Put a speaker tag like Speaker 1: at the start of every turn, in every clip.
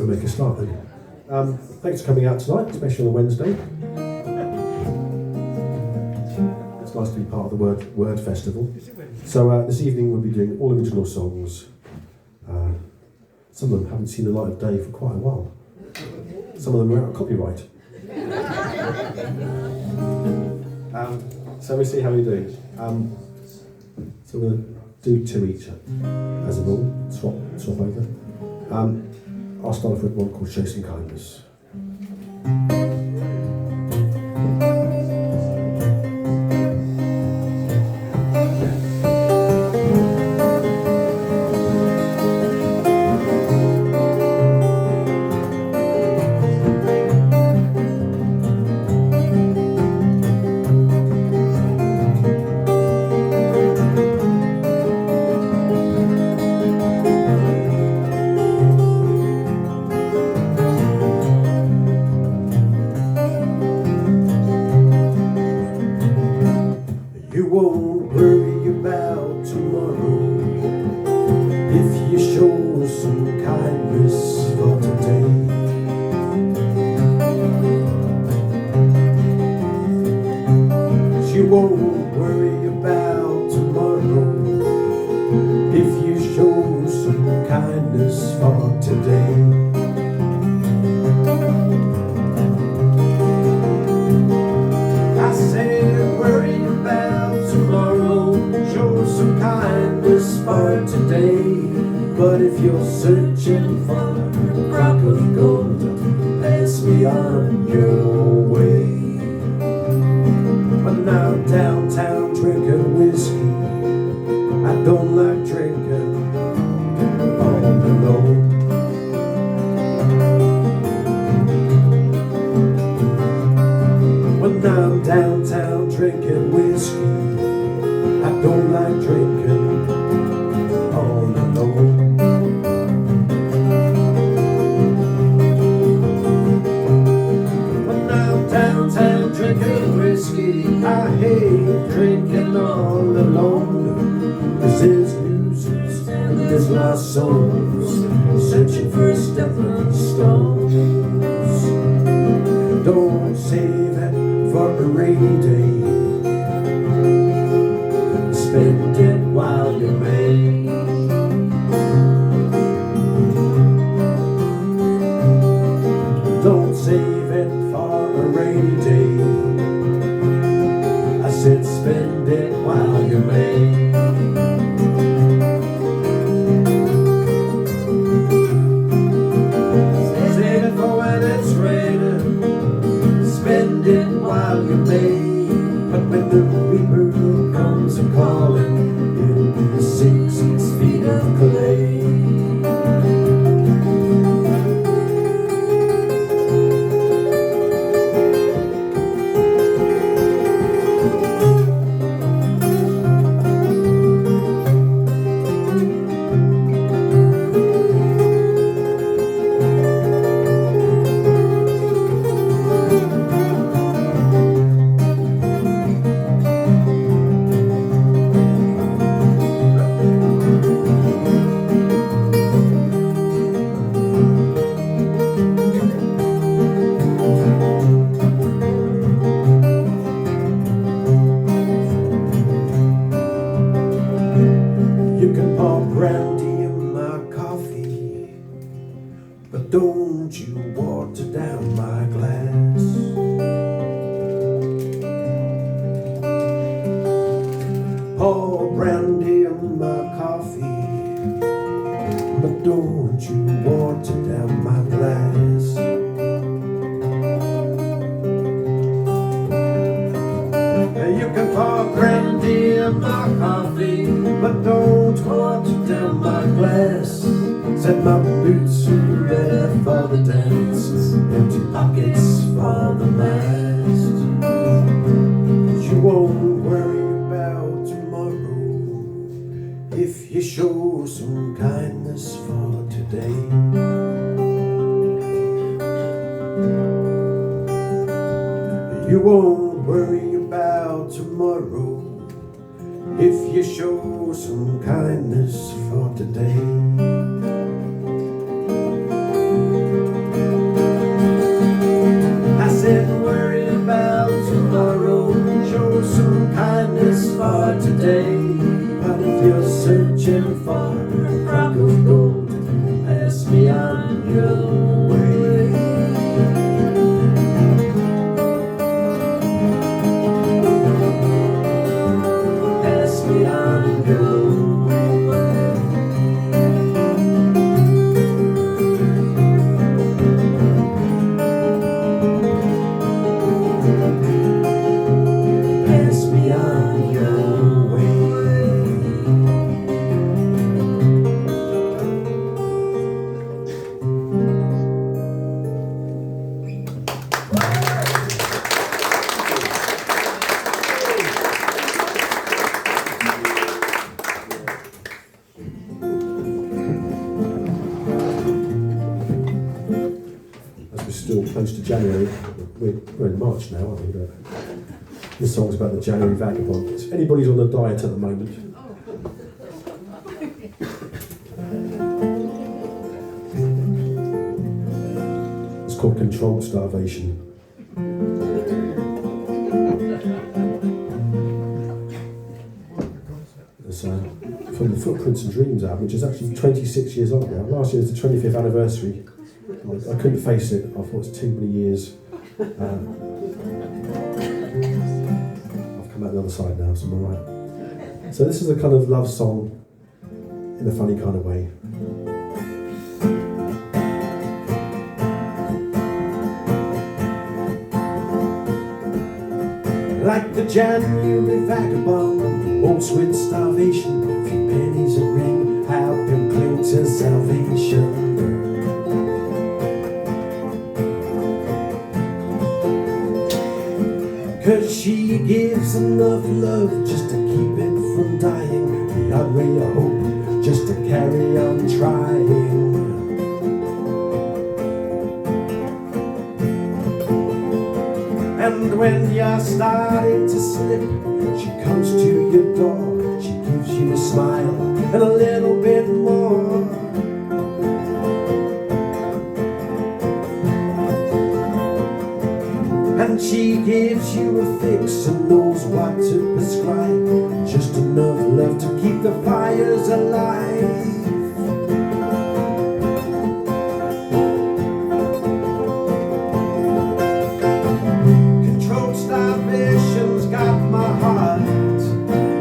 Speaker 1: we'll make a start then. Thanks for coming out tonight, especially on a Wednesday. It's nice to be part of the Word Festival. So this evening we'll be doing all original songs. Some of them haven't seen the light of day for quite a while. Some of them are out of copyright. So we'll see how we do. So we're going to do two each as a rule, swap over. I'll start off with one called Show Some Kindness. You won't worry about tomorrow if you show some kindness for today. You won't worry about tomorrow if you show some kindness for today. I said worry about tomorrow, show some kindness for today. But if you're searching for a rock of gold, pass me on your way. But now downtown drinking whiskey, I don't like drinking all alone. When I'm downtown drinking whiskey, I don't like drinking all alone. When I'm downtown drinking whiskey, I hate drinking all alone. 'Cause there's losers and there's lost souls searching for stepping stones. Don't save it for a rainy day, spend it while you may. Don't save it for a rainy day, I said spend it while you may. Save it for when it's raining, spend it while you may. But when the reaper comes a-calling, it'll be 6 feet of clay. You can pour brandy in my coffee, but don't you water down my glass. Pour brandy in my coffee, but don't you water down my glass. You can pour brandy in my coffee, but don't water down my glass. Said my boots are ready for the dance, empty pockets for the mast. You won't worry about tomorrow if you show some kindness for today. You won't worry about tomorrow if you show some kindness for today. we're in March now, aren't we? But this song's about the January vagabond. If anybody's on a diet at the moment, it's called controlled starvation. It's from the Footprints and Dreams album, which is actually 26 years old now. Last year was the 25th anniversary. I couldn't face it. I thought it was too many years. I've come out the other side now, so I'm alright. So this is a kind of love song in a funny kind of way. Like the January vagabond, walks with starvation, a few pennies a ring, help him cling to salvation. 'Cause she gives enough love just to keep it from dying, the odd ray of hope just to carry on trying. And when you're starting to slip, she comes to your door, she gives you a smile and a little bit more. And she gives you a fix and knows what to prescribe, just enough love to keep the fires alive. Controlled starvation's got my heart,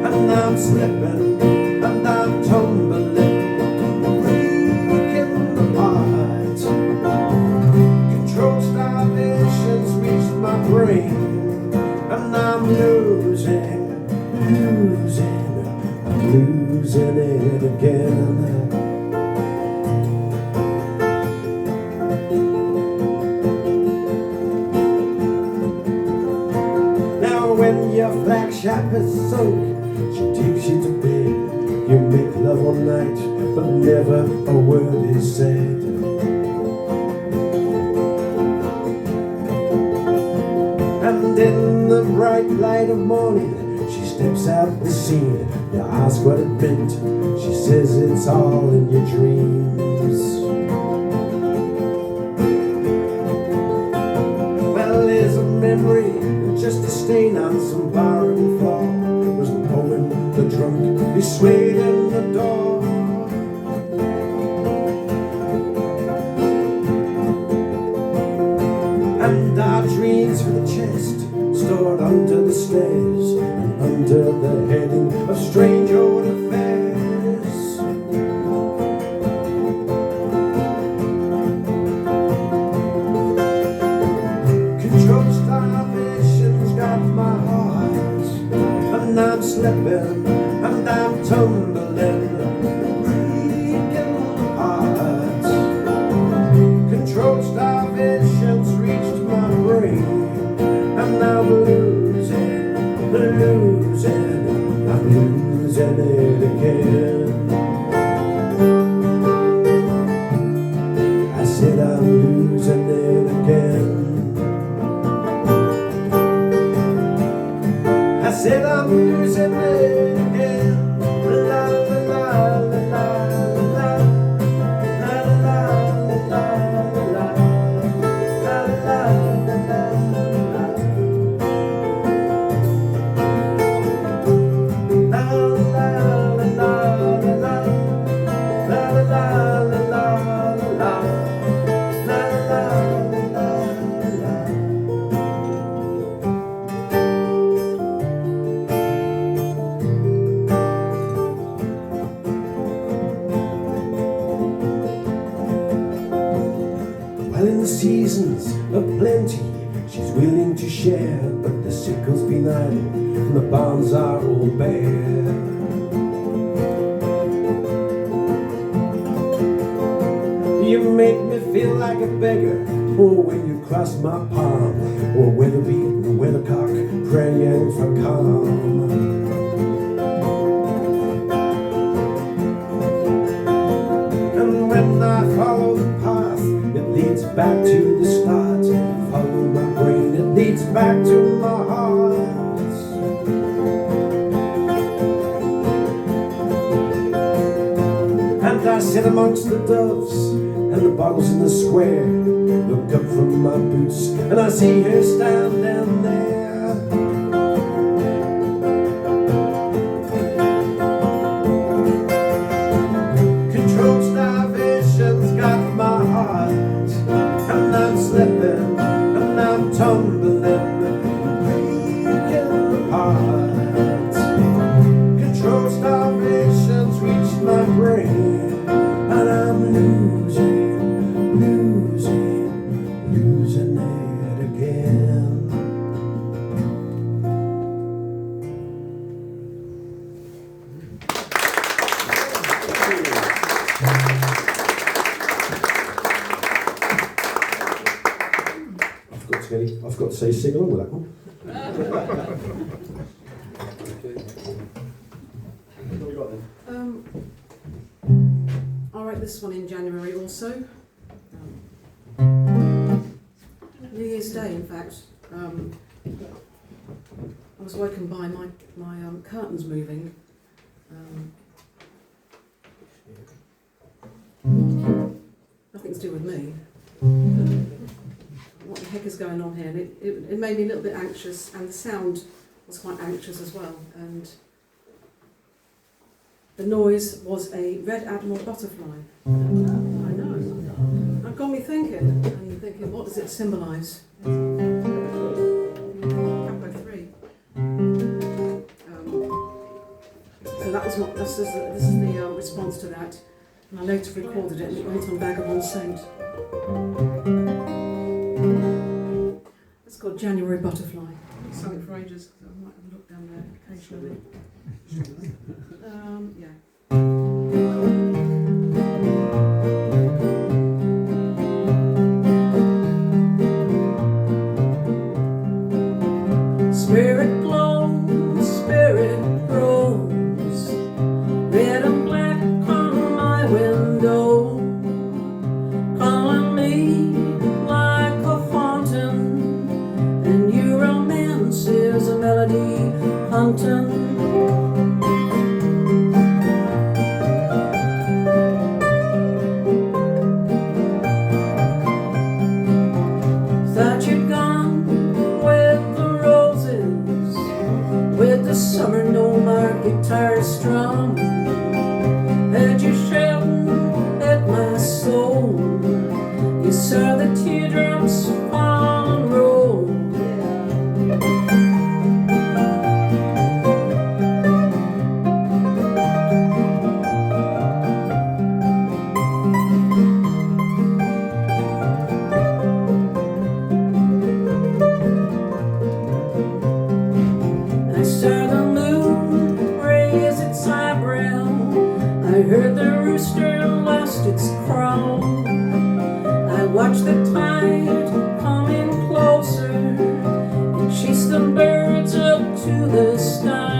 Speaker 1: and I'm slipping and I'm tumbling, breaking apart. Controlled starvation's reached my brain, and I'm losing it again. Now when your flagship is sunk, she takes you to bed. You make love all night, but never a word is said. And in the bright light of morning, she steps out the scene. You ask what it meant, she says it's all in your dreams. Well, there's a memory, just a stain on some barren floor. It was the poem, the drunk, he swayed in the door. And our dreams for the chest, stored under the stairs, and under the heading of strange old affairs. Controlled starvation's got my heart, and I'm slipping and I'm tumbling, breaking apart. Controlled starvation's reached my brain, and I'm losing it again. I said I'm losing it again. I said I'm losing it again. La la la la la la la la la la la la. Well, in the seasons of plenty, she's willing to share, but the sickle's been idle and the barns are all bare. You make me feel like a beggar, oh, when you cross my palm, or weather-beaten weathercock praying for calm. And when I follow the path, it leads back to the start. Follow my back to my heart. And I sit amongst the doves and the bottles in the square, look up from my boots and I see her standing there. Controlled starvation's got my heart, and I'm slipping and I'm tumbling, breaking apart. Controlled starvation's reached my brain, and I'm losing it again. I've got to say sing along with that one.
Speaker 2: I wrote this one in January also. New Year's Day, in fact. I was woken by my curtains moving. Nothing to do with me. What the heck is going on here? And it made me a little bit anxious, and the sound was quite anxious as well. And the noise was a red admiral butterfly. I know. That got me thinking, and thinking, what does it symbolise? Capo 3. So that was what this is the response to that. And I later recorded it, and it went on Vagabond Saint. It's called January Butterfly. I sung it for ages, because I might have a look down there occasionally. Yeah. Spirit glows, spirit grows, red and black on my window, calling me like a fountain, and your romance is a melody haunting. Thought you'd gone with the roses, with the summer gnome, our guitar strum. Heard you shouting at my soul, you saw the teardrops fall and roll. I saw the moon raise its eyebrow, I heard the rooster lost its crown. I watched the tide coming closer and chased the birds up to the sky.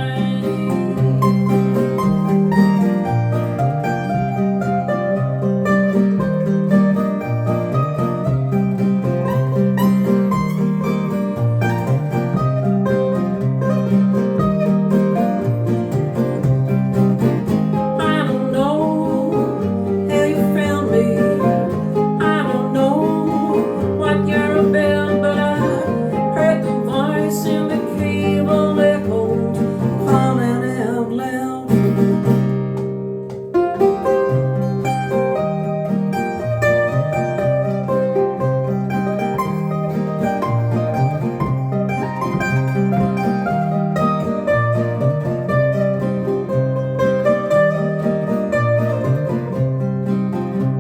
Speaker 2: I don't know how you found me, I don't know what you're about, but I heard the voice in the cable echoed, calling out loud.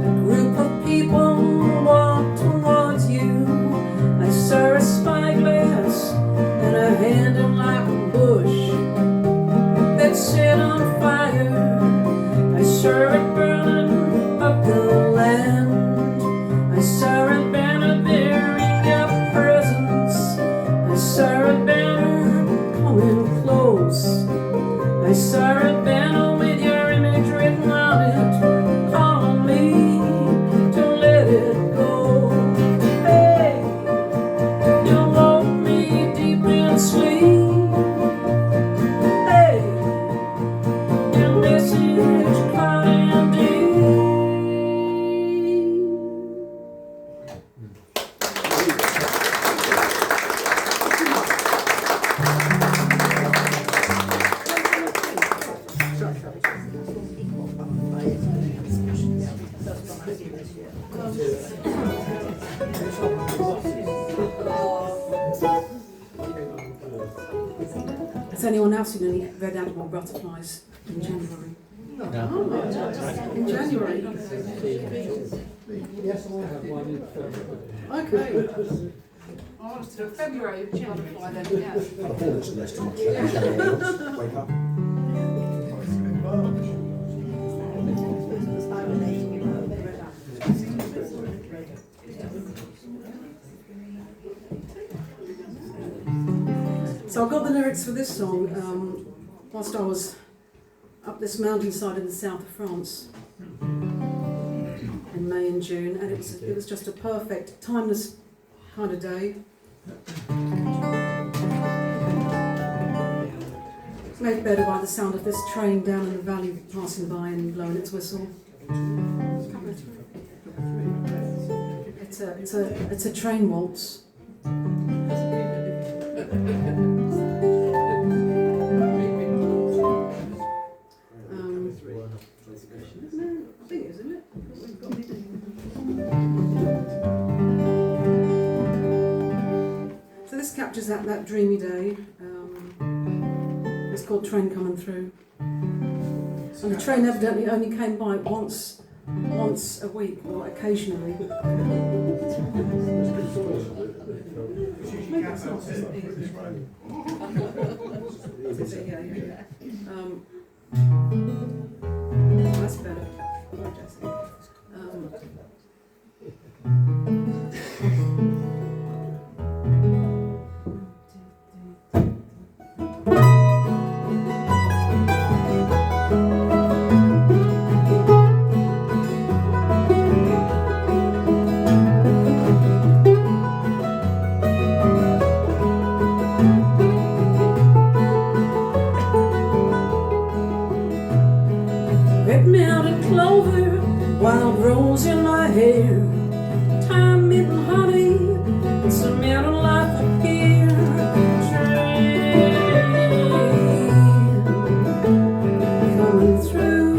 Speaker 2: A group of people walked towards you. I saw a spyglass and a hand in like a bush that set on fire. I saw it burning up the land. I saw a banner bearing your presence. I saw a banner coming close. I saw a banner with your image written on it, calling me to let it go. Hey, you want me Has anyone else seen any red animal butterflies in January? In January?
Speaker 3: Yes, I have one in February.
Speaker 2: Okay.
Speaker 4: Oh, so February, butterfly then, yeah.
Speaker 1: I thought it's less than much. Wake up.
Speaker 2: So I got the lyrics for this song whilst I was up this mountainside in the south of France in May and June, and it was just a perfect, timeless kind of day. Made better by the sound of this train down in the valley passing by and blowing its whistle. It's a train waltz. I think it is, isn't it? So this captures that dreamy day. It's called Train Coming Through. And the train evidently only came by once a week or occasionally. That's better. Red mountain clover, wild rose in my hair, time mitten honey, it's a mountain life up here. Train coming through,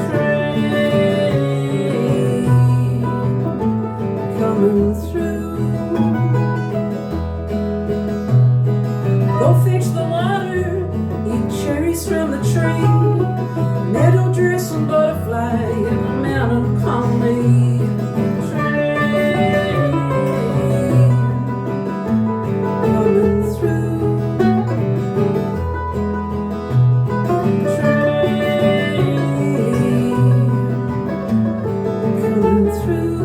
Speaker 2: train coming through. Go fetch the water, eat cherries from the tree, meadow dress and butterfly in the mountain colony. Train coming through, train coming through.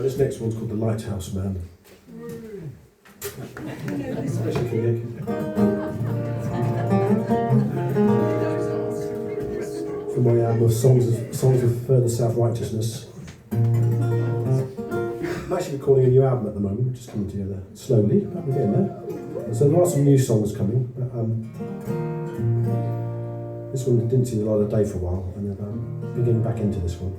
Speaker 1: This next one's called The Lighthouse Man. Especially for Nick. From my album of Songs of Further Self-Righteousness. I'm actually recording a new album at the moment, just coming together slowly, but we're getting there. So there are some new songs coming. But, this one didn't see the light of day for a while, and I'm getting back into this one.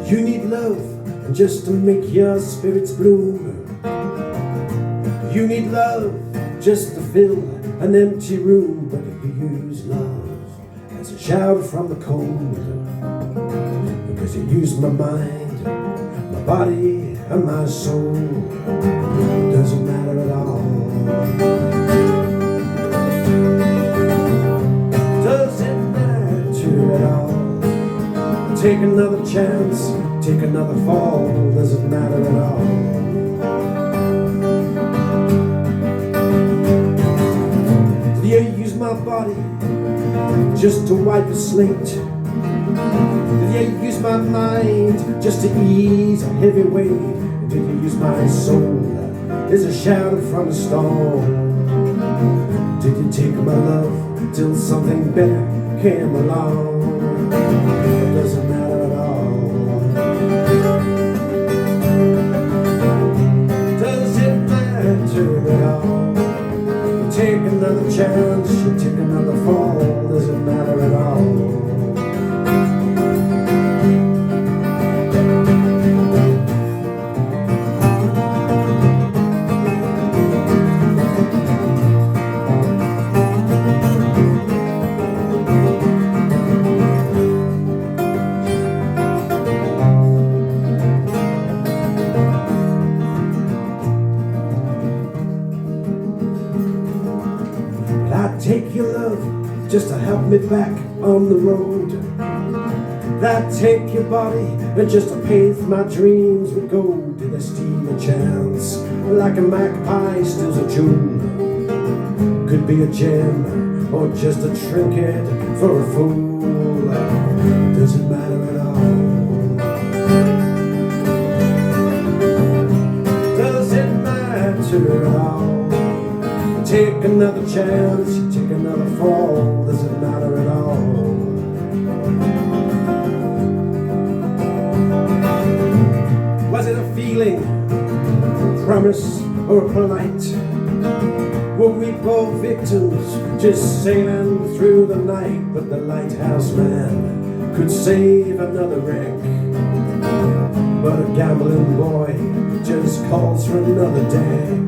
Speaker 1: You need love just to make your spirits bloom. You need love just to fill an empty room. But if you use love as a shower from the cold, because you use my mind, my body and my soul, it doesn't matter at all. Doesn't matter at all. Take another chance, take another fall, doesn't matter at all. Do you use my body just to wipe a slate? Did you use my mind just to ease a heavy weight? Did you use my soul as a shadow from a storm? Did you take my love till something better came along? It doesn't matter at all. Does it matter at all? You take another chance, you take another fall, does it matter at all? Take your love just to help me back on the road. That take your body just to pave my dreams with gold. Did I steal a chance like a magpie steals a jewel? Could be a gem or just a trinket for a fool. Doesn't matter at all. Does it matter at all? Take another chance, you take another fall, does it matter at all? Was it a feeling, promise, or polite? Were we both victims, just sailing through the night? But the lighthouse man could save another wreck. But a gambling boy just calls for another deck.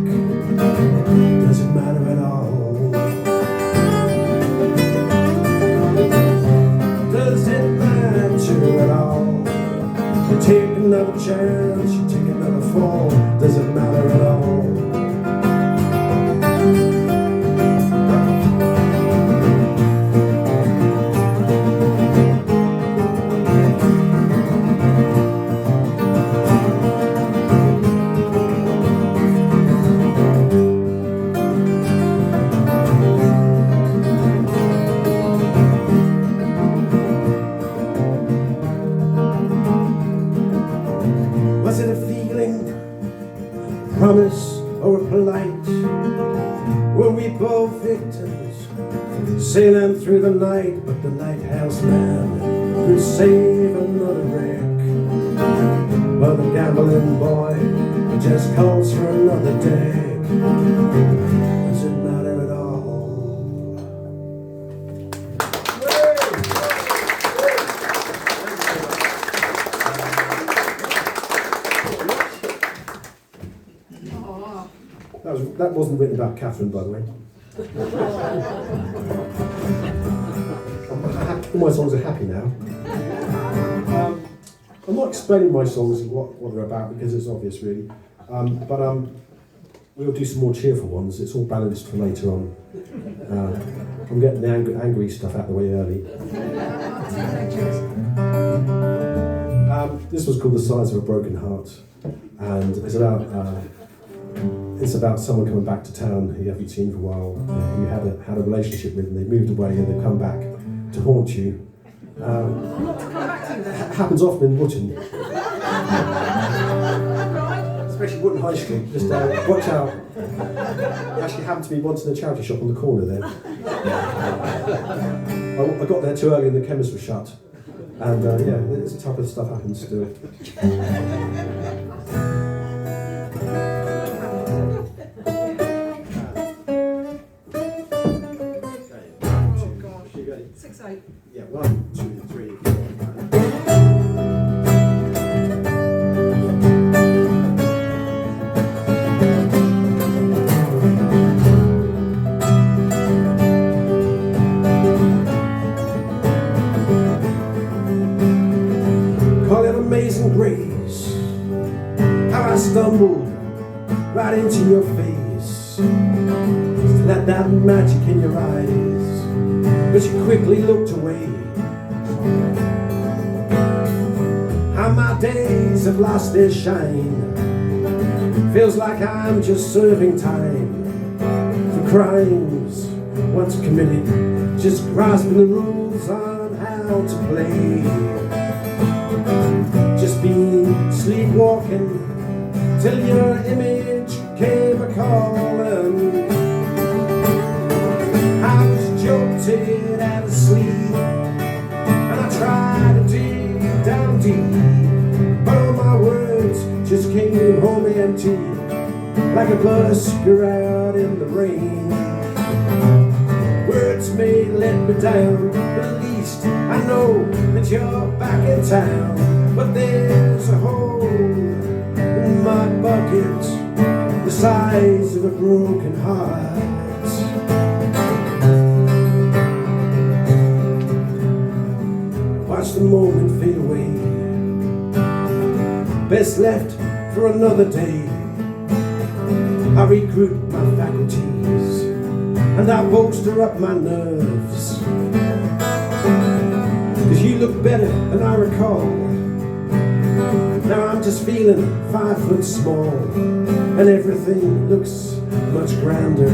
Speaker 1: Doesn't matter at all. Does it matter at all? You take another chance, you take another fall, does it matter at all? Was it a feeling, promise, or polite? Were we both victims, sailing through the night? But the lighthouse man could save another wreck. But the gambling boy just calls for another deck. Does it matter at all? That wasn't written about Catherine, by the way. All my songs are happy now. I'm not explaining my songs and what they're about because it's obvious, really. But we'll do some more cheerful ones. It's all balanced for later on. I'm getting the angry stuff out of the way early. This was called "The Size of a Broken Heart," and it's about someone coming back to town who you haven't seen for a while, who you had a relationship with, and they moved away and they've come back to haunt you. Happens often in Wootton. Especially Wootton High Street. Just watch out. Actually happened to me once in a charity shop on the corner there. I got there too early and the chemist was shut. And yeah, this type of stuff happens still.
Speaker 4: Oh gosh. 6/8.
Speaker 1: Yeah, 1, 2, 3, 4, 5. Call it amazing grace, how I stumbled right into your face. Still had that magic in your eyes, but you quickly looked away. How my days have lost their shine. Feels like I'm just serving time for crimes once committed, just grasping the rules on how to play. Just been sleepwalking till your image came a-calling. I was jolted out of sleep, and I tried to dig down deep, but all my words just came home empty, like a busker out in the rain. Words may let me down, but at least I know that you're back in town. But there's a hole in my bucket, the size of a broken heart. Watch the moment fade away, best left for another day. I regroup my faculties and I bolster up my nerves, 'cause you look better than I recall. Now I'm just feeling 5 foot small, and everything looks much grander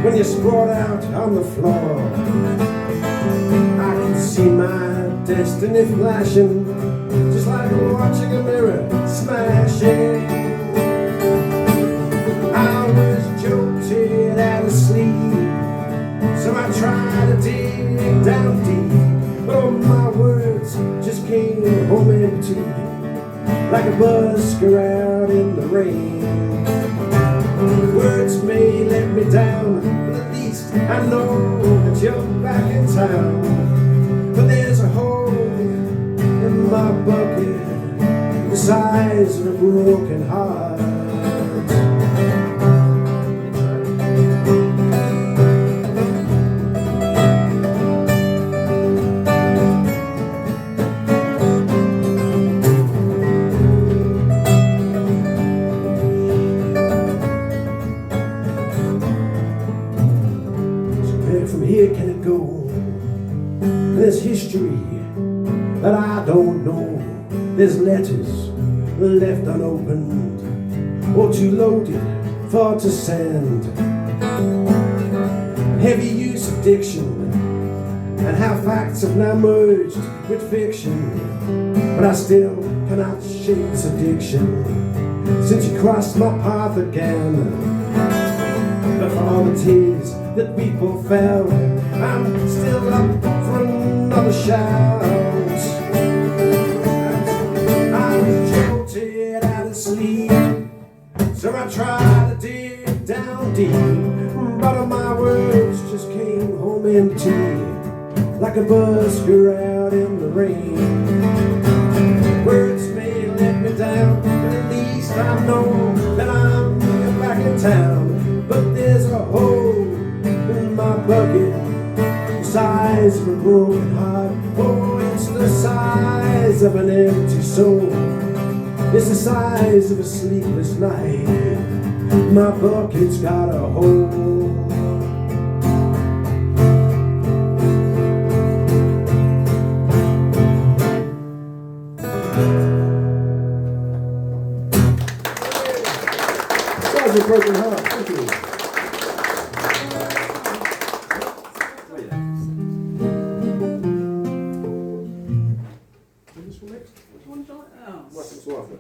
Speaker 1: when you're sprawled out on the floor. I can see my destiny flashing, just like watching a mirror smashing. I was jolted out of sleep, so I tried to dig down deep, but all my words just came home empty, like a busker out in the rain. Words may let me down, but at least I know that you're back in town. But there's a hole in my bucket, the size of a broken heart. From here can it go? There's history that I don't know. There's letters left unopened or too loaded for to send. Heavy use of diction and how facts have now merged with fiction. But I still cannot shake this addiction since you crossed my path again. But for all the tears that people felt, I'm still up for another shout. I was jolted out of sleep, so I tried to dig down deep, but all my words just came home empty, like a busker out in the rain. Words may let me down, but at least I know that I'm back in town. But there's a hole in my bucket, the size of a broken heart. Oh, it's the size of an empty soul is the size of a sleepless night. My bucket's got a hole. Sounds a broken heart. Thank you. What's the offer?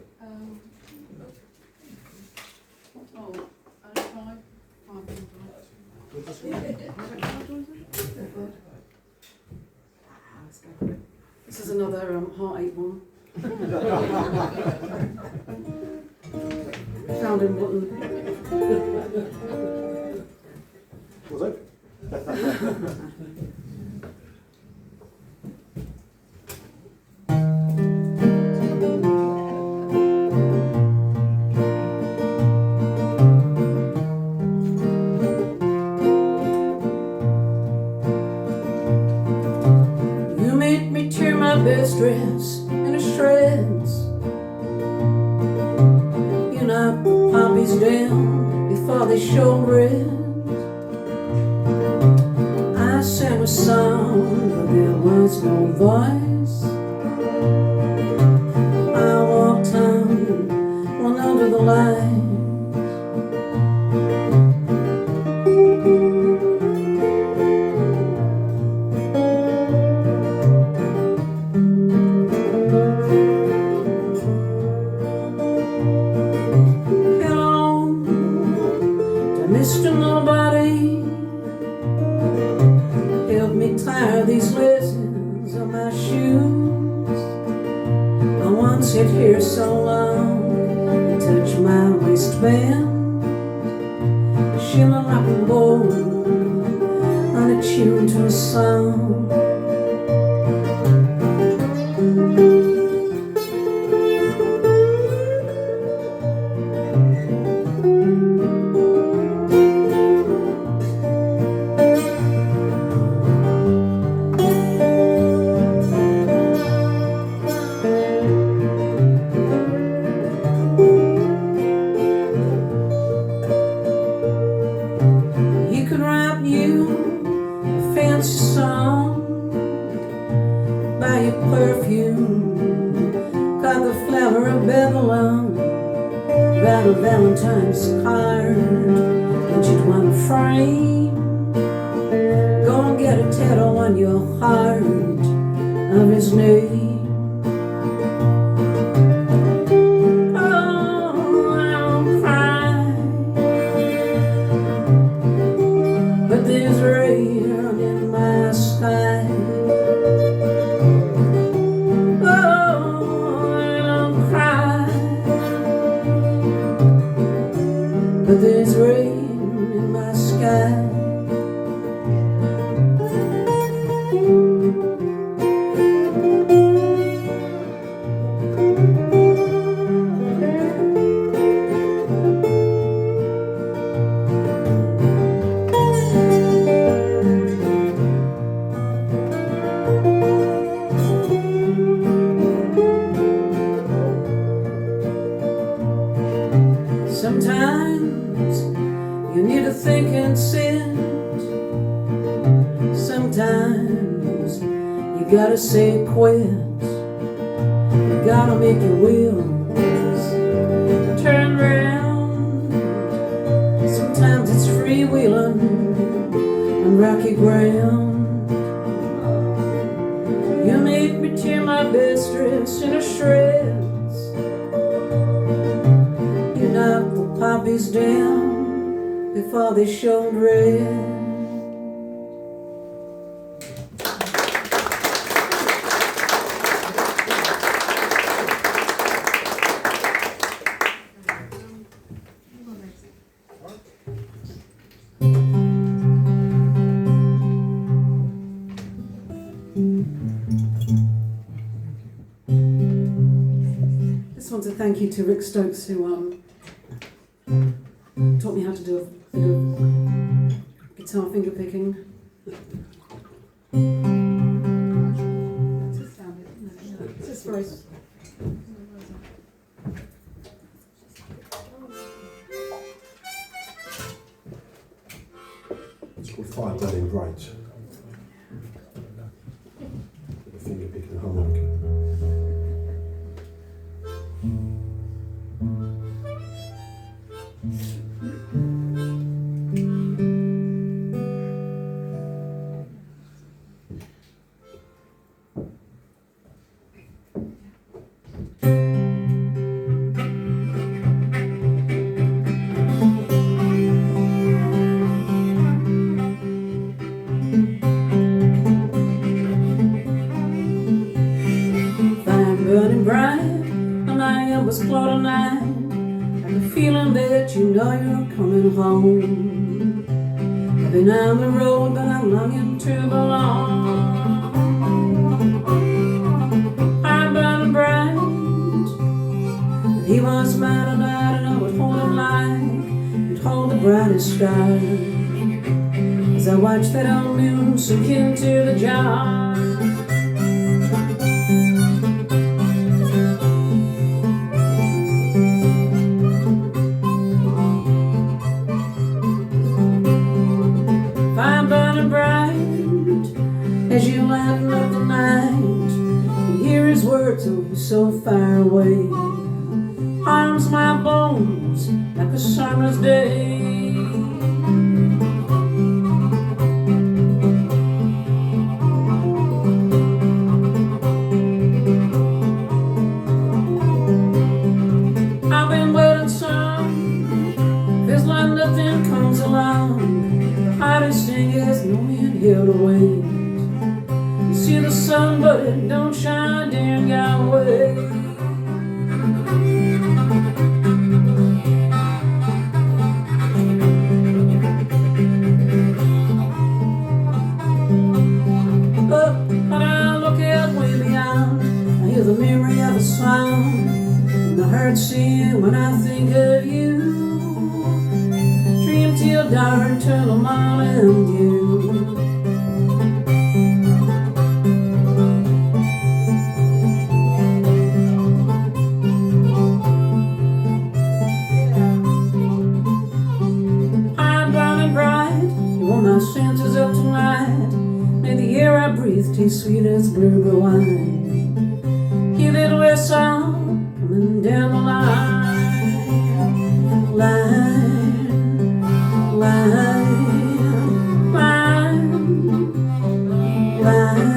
Speaker 2: This is another heartache one. Found in Monkton.
Speaker 1: Was it?
Speaker 2: You made me tear my best dress into shreds. You knocked the poppies down before they showed red. I sang a song, but there was no voice. I walked on, one under the light. Mr. Nobody, help me tie these lessons on my shoes. I once had hair so long, it touched my waistband, shimmer like a bow, unattuned to a song. You could write you a fancy song by your perfume, got the flower of Babylon, write a Valentine's card, and you'd want a frame. Go and get a tattoo on your heart of his name. There's rain in my sky. Oh, I don't cry, but there's rain in my sky. Sometimes you need to think and sit. Sometimes you gotta say quit. You gotta make your wheels turn round. Sometimes it's freewheeling on rocky ground. You make me tear my best dress into shreds. Knocked the poppies down before they showed red. This one's a thank you to Rick Stokes, who taught me how to do a bit of guitar finger picking. It's just very
Speaker 1: called Fire Burning Bright. With a finger picking harmonica.
Speaker 2: Burning bright, and my elbows claw tonight. Like the feeling that you know you're coming home. I've been on the road, but I'm longing to belong. I'm burning bright, and he was mad about it. I would hold him like you'd hold the brightest star. As I watched that old moon sink into the jar. As you lighten up the night, you hear his words, oh, he's so far away. Harms my bones like a summer's day. I've been waiting some, feels like nothing comes along. The hardest thing is knowing here to wait. See the sun, but it don't shine down your way. But when I look out way beyond, I hear the memory of a sound, and the heart sing when I think of you. Dream till dawn, till the morning dew. My senses up tonight. May the air I breathe taste sweet as blueberry wine. Hear that whistle coming down the line. Line, line, line, line.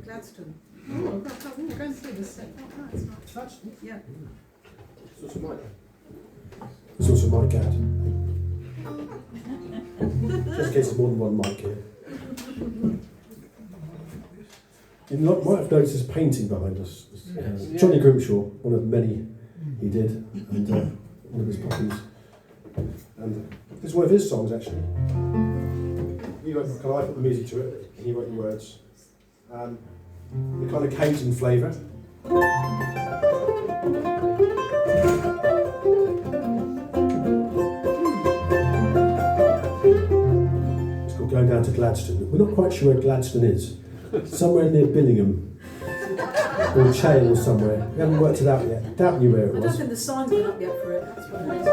Speaker 4: Gladstone. Oh, we're going to see this set. Oh, no, it's not.
Speaker 1: Gladstone?
Speaker 4: Yeah.
Speaker 1: It's also my dad. It's also my cat. Just in case there's more than one mic here. You might have noticed this painting behind us. Johnny Grimshaw, one of many he did, and one of his puppies. And this is one of his songs, actually. He wrote, I put the music to it, and he wrote the words. The kind of Cajun flavour. It's called Going Down to Gladstone. We're not quite sure where Gladstone is. Somewhere near Billingham. Or Chale or somewhere. We haven't worked it out yet. Doubt knew where it
Speaker 2: I don't
Speaker 1: was.
Speaker 2: think the sign's been up yet for it. That's what it is.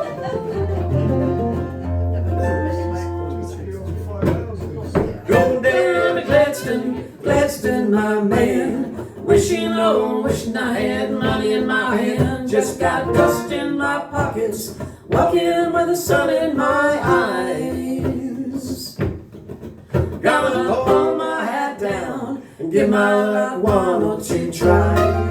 Speaker 2: Going down to Gladstone, Gladstone, my man. Wishing, oh, wishing I had money in my hand. Just got dust in my pockets, walking with the sun in my eyes. Gonna pull my hat down and give my luck one or two tries.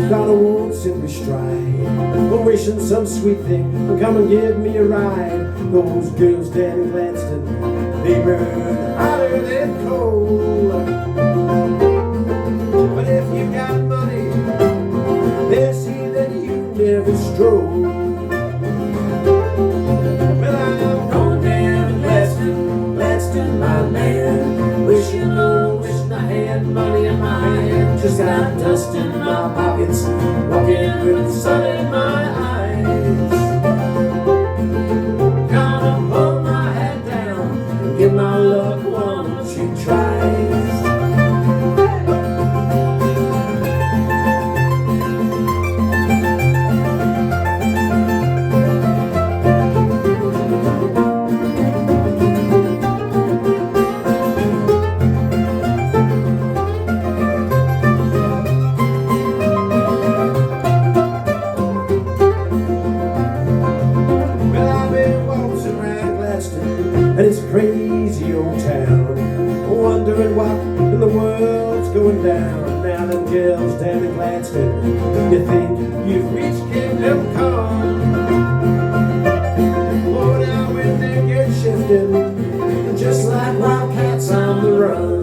Speaker 2: Gonna walk simply stride, but wishing some sweet thing will come and give me a ride. Those girls down in Gladstone, they burn hotter than coal.
Speaker 1: in my hand, just got dust in my pockets, walking with the sun in my eyes. Gotta hold my head down and give my loved one a few tries. And it's a crazy old town, wondering what in the world's going down. Now them girls down in Gladstone, you think you've reached kingdom come. Oh, now when they get shifted, just like wildcats on the run,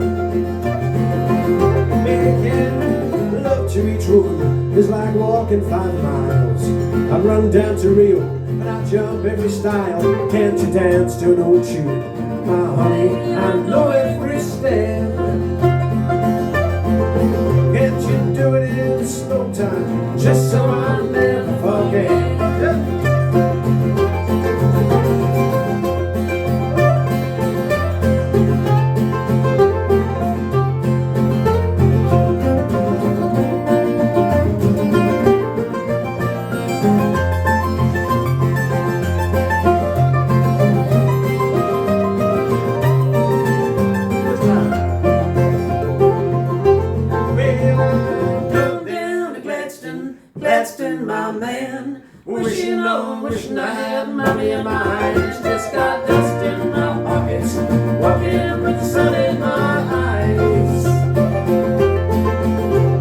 Speaker 1: making love to each woman is like walking 5 miles. I run down to Rio and I jump every style. Can't you dance to an old tune? My honey, I know every step. Can't you do it in slow time, just so I never forget? Gladstone, my man, wishing I had money in my eyes. Just got dust in my pockets, walking with the sun in my eyes.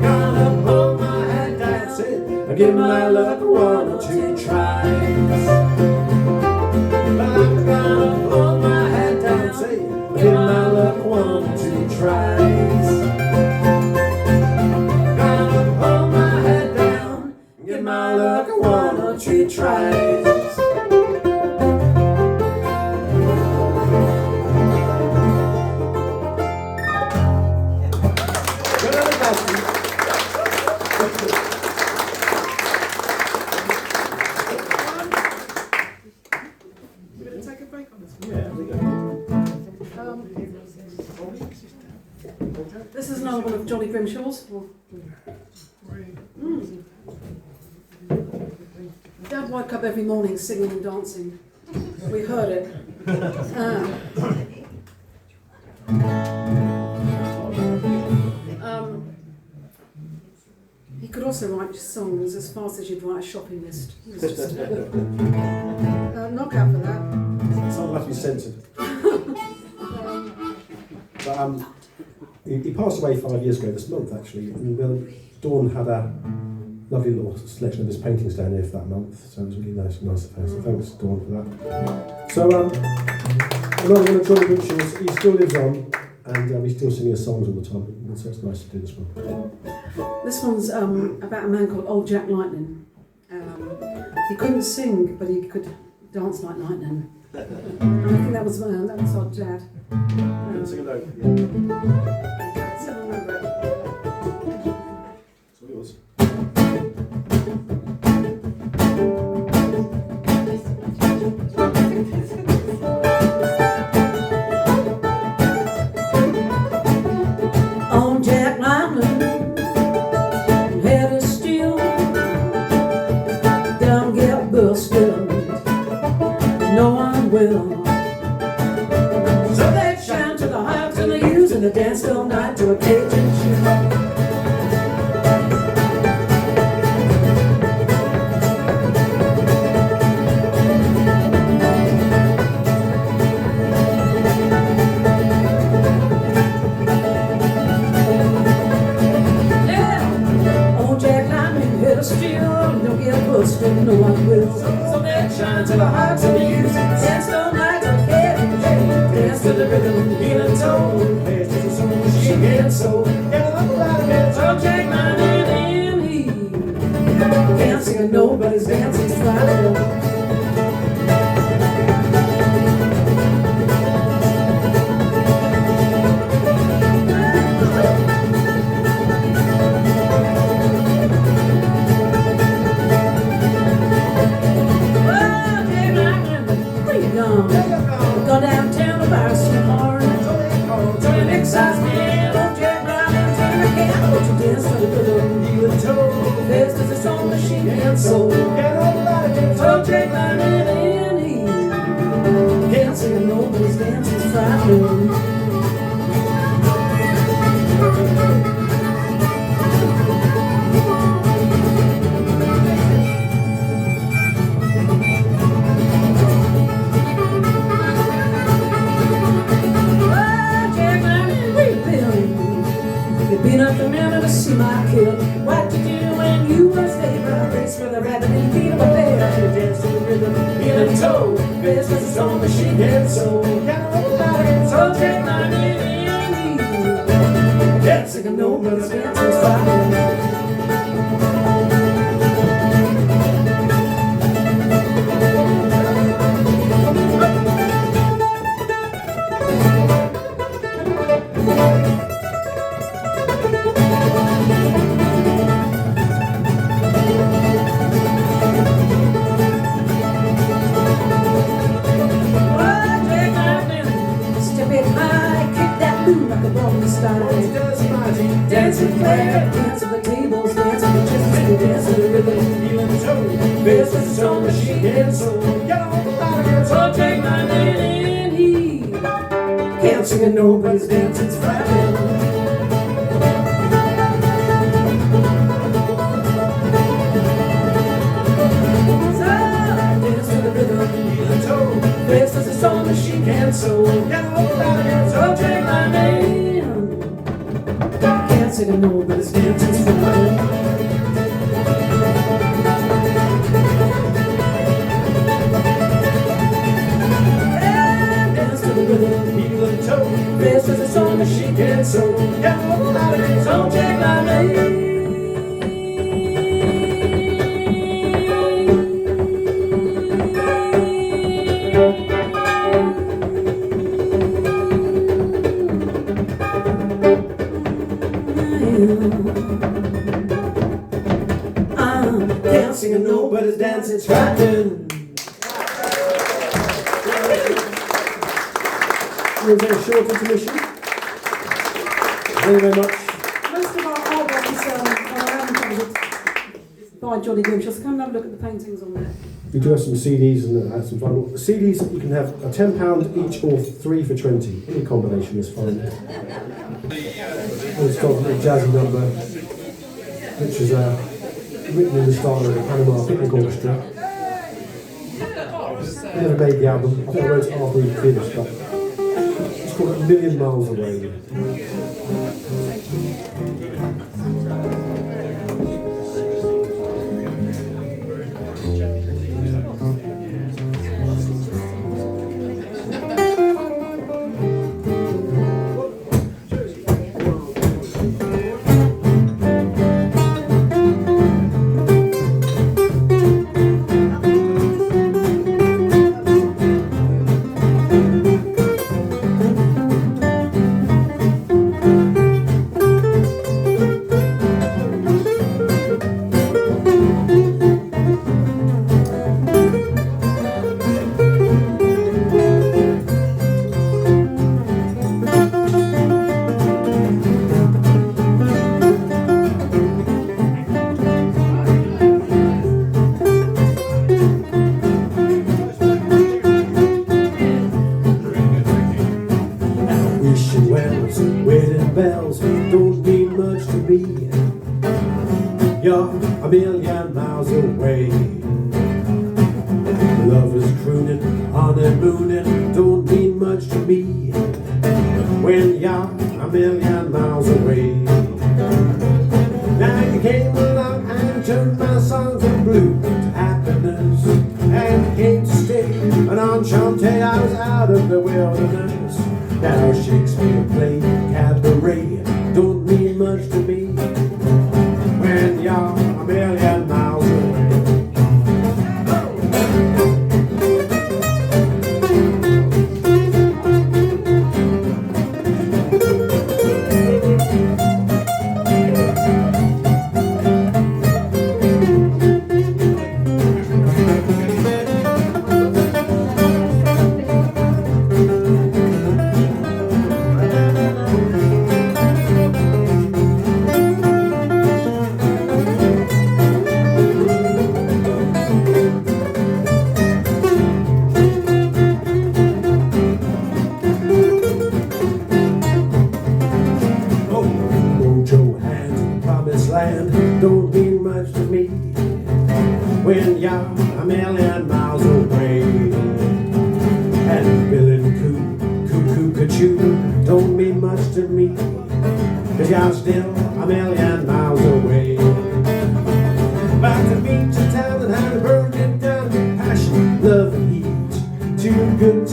Speaker 1: Gotta hold my head down, I give my luck 1 or 2 tries. But I gotta hold my head down, give my luck 1 or 2 tries. My luck 1 or 2 tries.
Speaker 3: We're going to take a break on this one.
Speaker 1: Yeah, we go.
Speaker 2: This is another one of Johnny Grimshaw's. Dad woke up every morning singing and dancing. We heard it. He could also write songs as fast as you'd write a shopping list. It was just knockout for that.
Speaker 1: Something has to be censored. But he passed away 5 years ago this month, actually. And Dawn had a lovely little selection of his paintings down here for that month, so it was really nice of her. So thanks, Dawn, for that. So another one of Johnny Grimshaw's. He still lives on, and he's still singing his songs all the time. So it's nice to do this one.
Speaker 2: This one's about a man called Old Jack Lightning. He couldn't sing, but he could dance like lightning. And I think that was our dad.
Speaker 1: Sing a note.
Speaker 2: So I remember it.
Speaker 1: It's all yours.
Speaker 2: On Jack Lightning, head of steel, don't get busted, no one will. So they shine to the hearts and the use and the dance all night to a Cajun tune. No one will. So they shine to the hearts of the youth. Dance all night to head and chain. Dance to the rhythm, heel and toe. Dance to the soul, she and soul. Get a little out of it. So Jack Lightning and he can't sing a note, but his dancing's fine. to my kill. What to do when you was there? Race with a rabbit and beat him a bear. Dance to the rhythm, heel and toe. Best was a song machine head, so got a body, so take my name. Dancing a no, but it's dancing's fine. Dancing Claire, dance on the tables, dance on the chairs, dance on the rhythm, heel and toe. Best was a song machine head, so get on the body, so take my hand in he. Can't sing a nobody's dancing's frightening. So dance to the rhythm, heel and toe. Best was a song machine head, so get on the body, so take my hand. Can't sing a nobody's dancing's frightening. Best as a song that she can, so yeah, so take my name. I'm dancing and nobody's dancing, striking.
Speaker 1: We'll take a short intermission. Thank you very much.
Speaker 2: Most of our artwork is on our album covers by Johnny Goom. Just come and have a look at the paintings on there.
Speaker 1: We do have some CDs and some vinyl. CDs you can have a £10 each or 3 for 20. Any combination is fine. It's got a jazzy number, which is written in the style of the Panama Picnic Orchestra. I never made the album. I think I wrote it after we finished, but it's called A Million Miles Away. Wedding bells don't mean much to me. You're a million miles away. Lovers crooning, honeymooning don't mean much to me when you're a million miles away. Now you came along and turned my songs from blue to happiness, and came to stay. And on Chante I was out of the wilderness. Now Shakespeare played cabaret don't mean much to me when you're a million miles away. Don't mean much to me when you're a million miles away. And Bill and Cuckoo don't mean much to me, 'cause you're still a million miles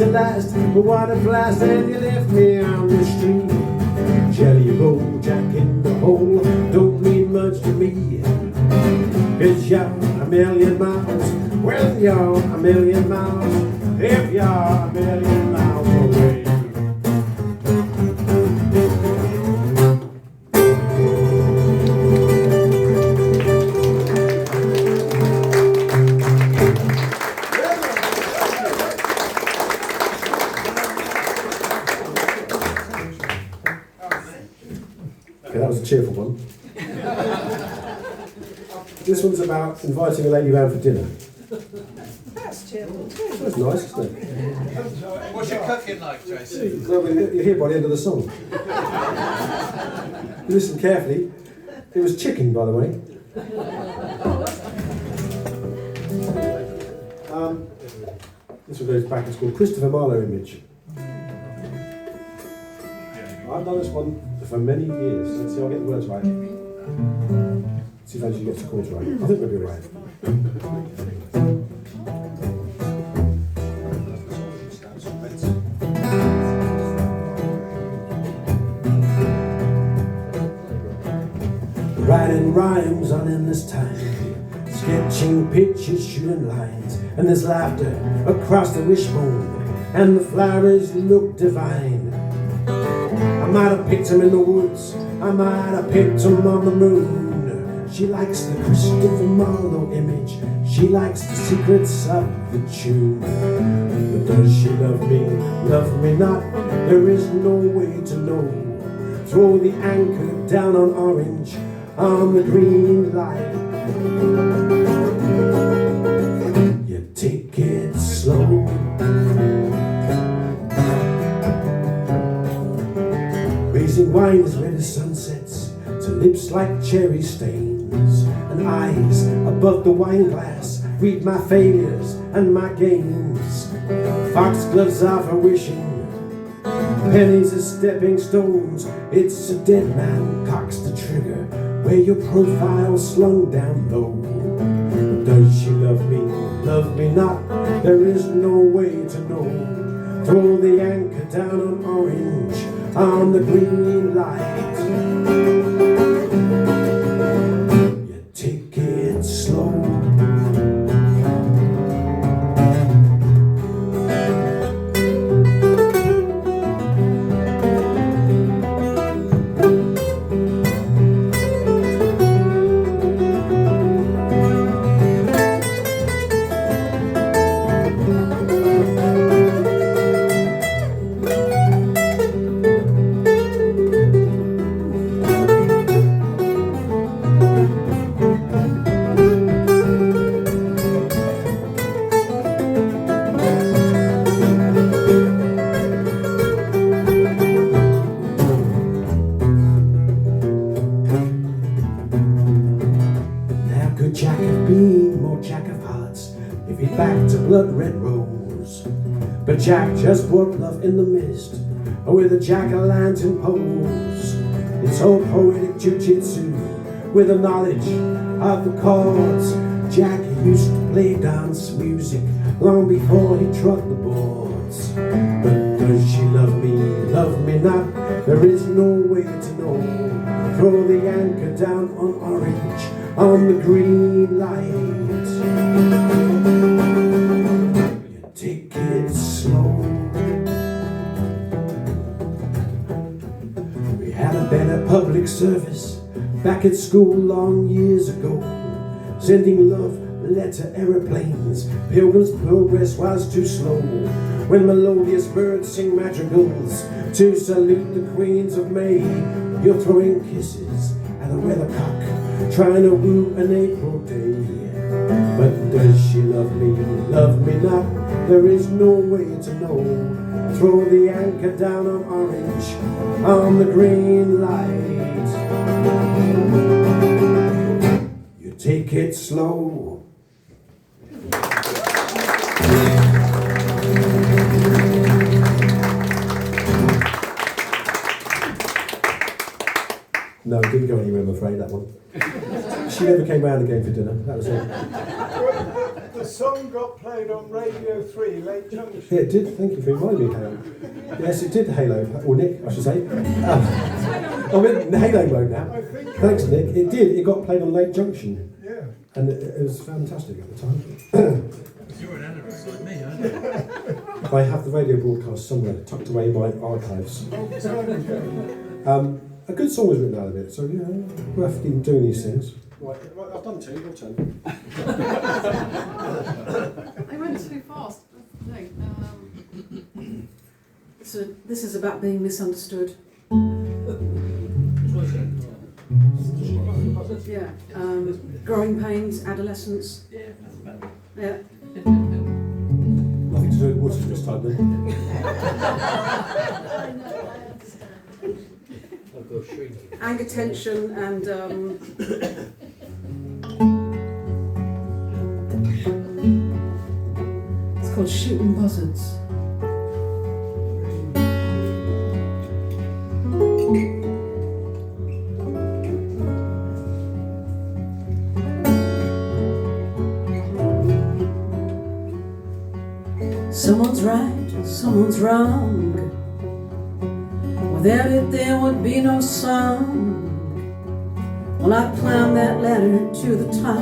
Speaker 1: last, but what a blast, and you left me on the street. Jelly roll, jack in the hole, don't mean much to me. 'Cause you're a million miles, well you're a million miles, if you're a million miles away. Okay, that was a cheerful one. This one's about inviting a lady round for dinner.
Speaker 3: That's cheerful.
Speaker 1: That's nice, isn't it?
Speaker 5: What's your cooking like, Tracy?
Speaker 1: Well, you'll hear by the end of the song. Listen carefully. It was chicken, by the way. This one goes back. It's called Christopher Marlowe Image. I've done this one for many years. Let's see if I get the words right. See if Angie gets the chords right. I think we'll be right. Writing rhymes on endless time, sketching pictures, shooting lines, and there's laughter across the wishbone, and the flowers look divine. I might have picked them in the woods, I might have picked them on the moon. She likes the Christopher Marlowe image, she likes the secrets of the tune. But does she love me? Love me not, there is no way to know. Throw the anchor down on orange, on the green light. You take it slow. Raising wine as red as sunsets, to lips like cherry stains, and eyes above the wine glass read my failures and my gains. Foxgloves are for wishing, pennies are stepping stones. It's a dead man cocks the trigger, where your profile slung down low. Does she love me? Love me not, there is no way to know. Throw the anchor down on orange, on the green light. You take it slow. Jack of beam or Jack of hearts, if he backed a blood red rose. But Jack just brought love in the mist, with a jack-o'-lantern pose. It's all poetic jujitsu, with the knowledge of the chords. Jack used to play dance music long before he trod the boards. But does she love me? Love me not, there is no way to know. Throw the anchor down on orange, on the green light. You take it slow. We had a better public service back at school long years ago, sending love letter aeroplanes. Pilgrim's Progress was too slow, when melodious birds sing madrigals to salute the queens of May. You're throwing kisses at a weathercock, trying to woo an April day. But does she love me? Love me not, there is no way to know. Throw the anchor down on orange, on the green light. You take it slow. No, it didn't go anywhere, I'm afraid, that one. She never came round again for dinner, that was it.
Speaker 6: song got played on Radio 3, Lake Junction.
Speaker 1: Yeah, it did. Thank you for reminding me, Halo. Yes, it did, Halo. Or Nick, I should say. I'm in Halo mode now.
Speaker 6: I think.
Speaker 1: Thanks, Nick. It did. It got played on Lake Junction.
Speaker 6: Yeah.
Speaker 1: And it was fantastic at the time.
Speaker 5: You're an analyst like me, aren't you?
Speaker 1: I have the radio broadcast somewhere, tucked away in my archives. A good song was written out of it, so, you know, worth doing these things. Right, I've done two, your turn.
Speaker 4: They went too fast. No,
Speaker 2: So this is about being misunderstood. Yeah. Growing pains, adolescence. Yeah.
Speaker 1: Nothing to do with water this time, then.
Speaker 2: Anger, tension, and it's called Shooting Buzzards. Someone's right, someone's wrong. Without it there would be no song. Well, I climbed that ladder to the top,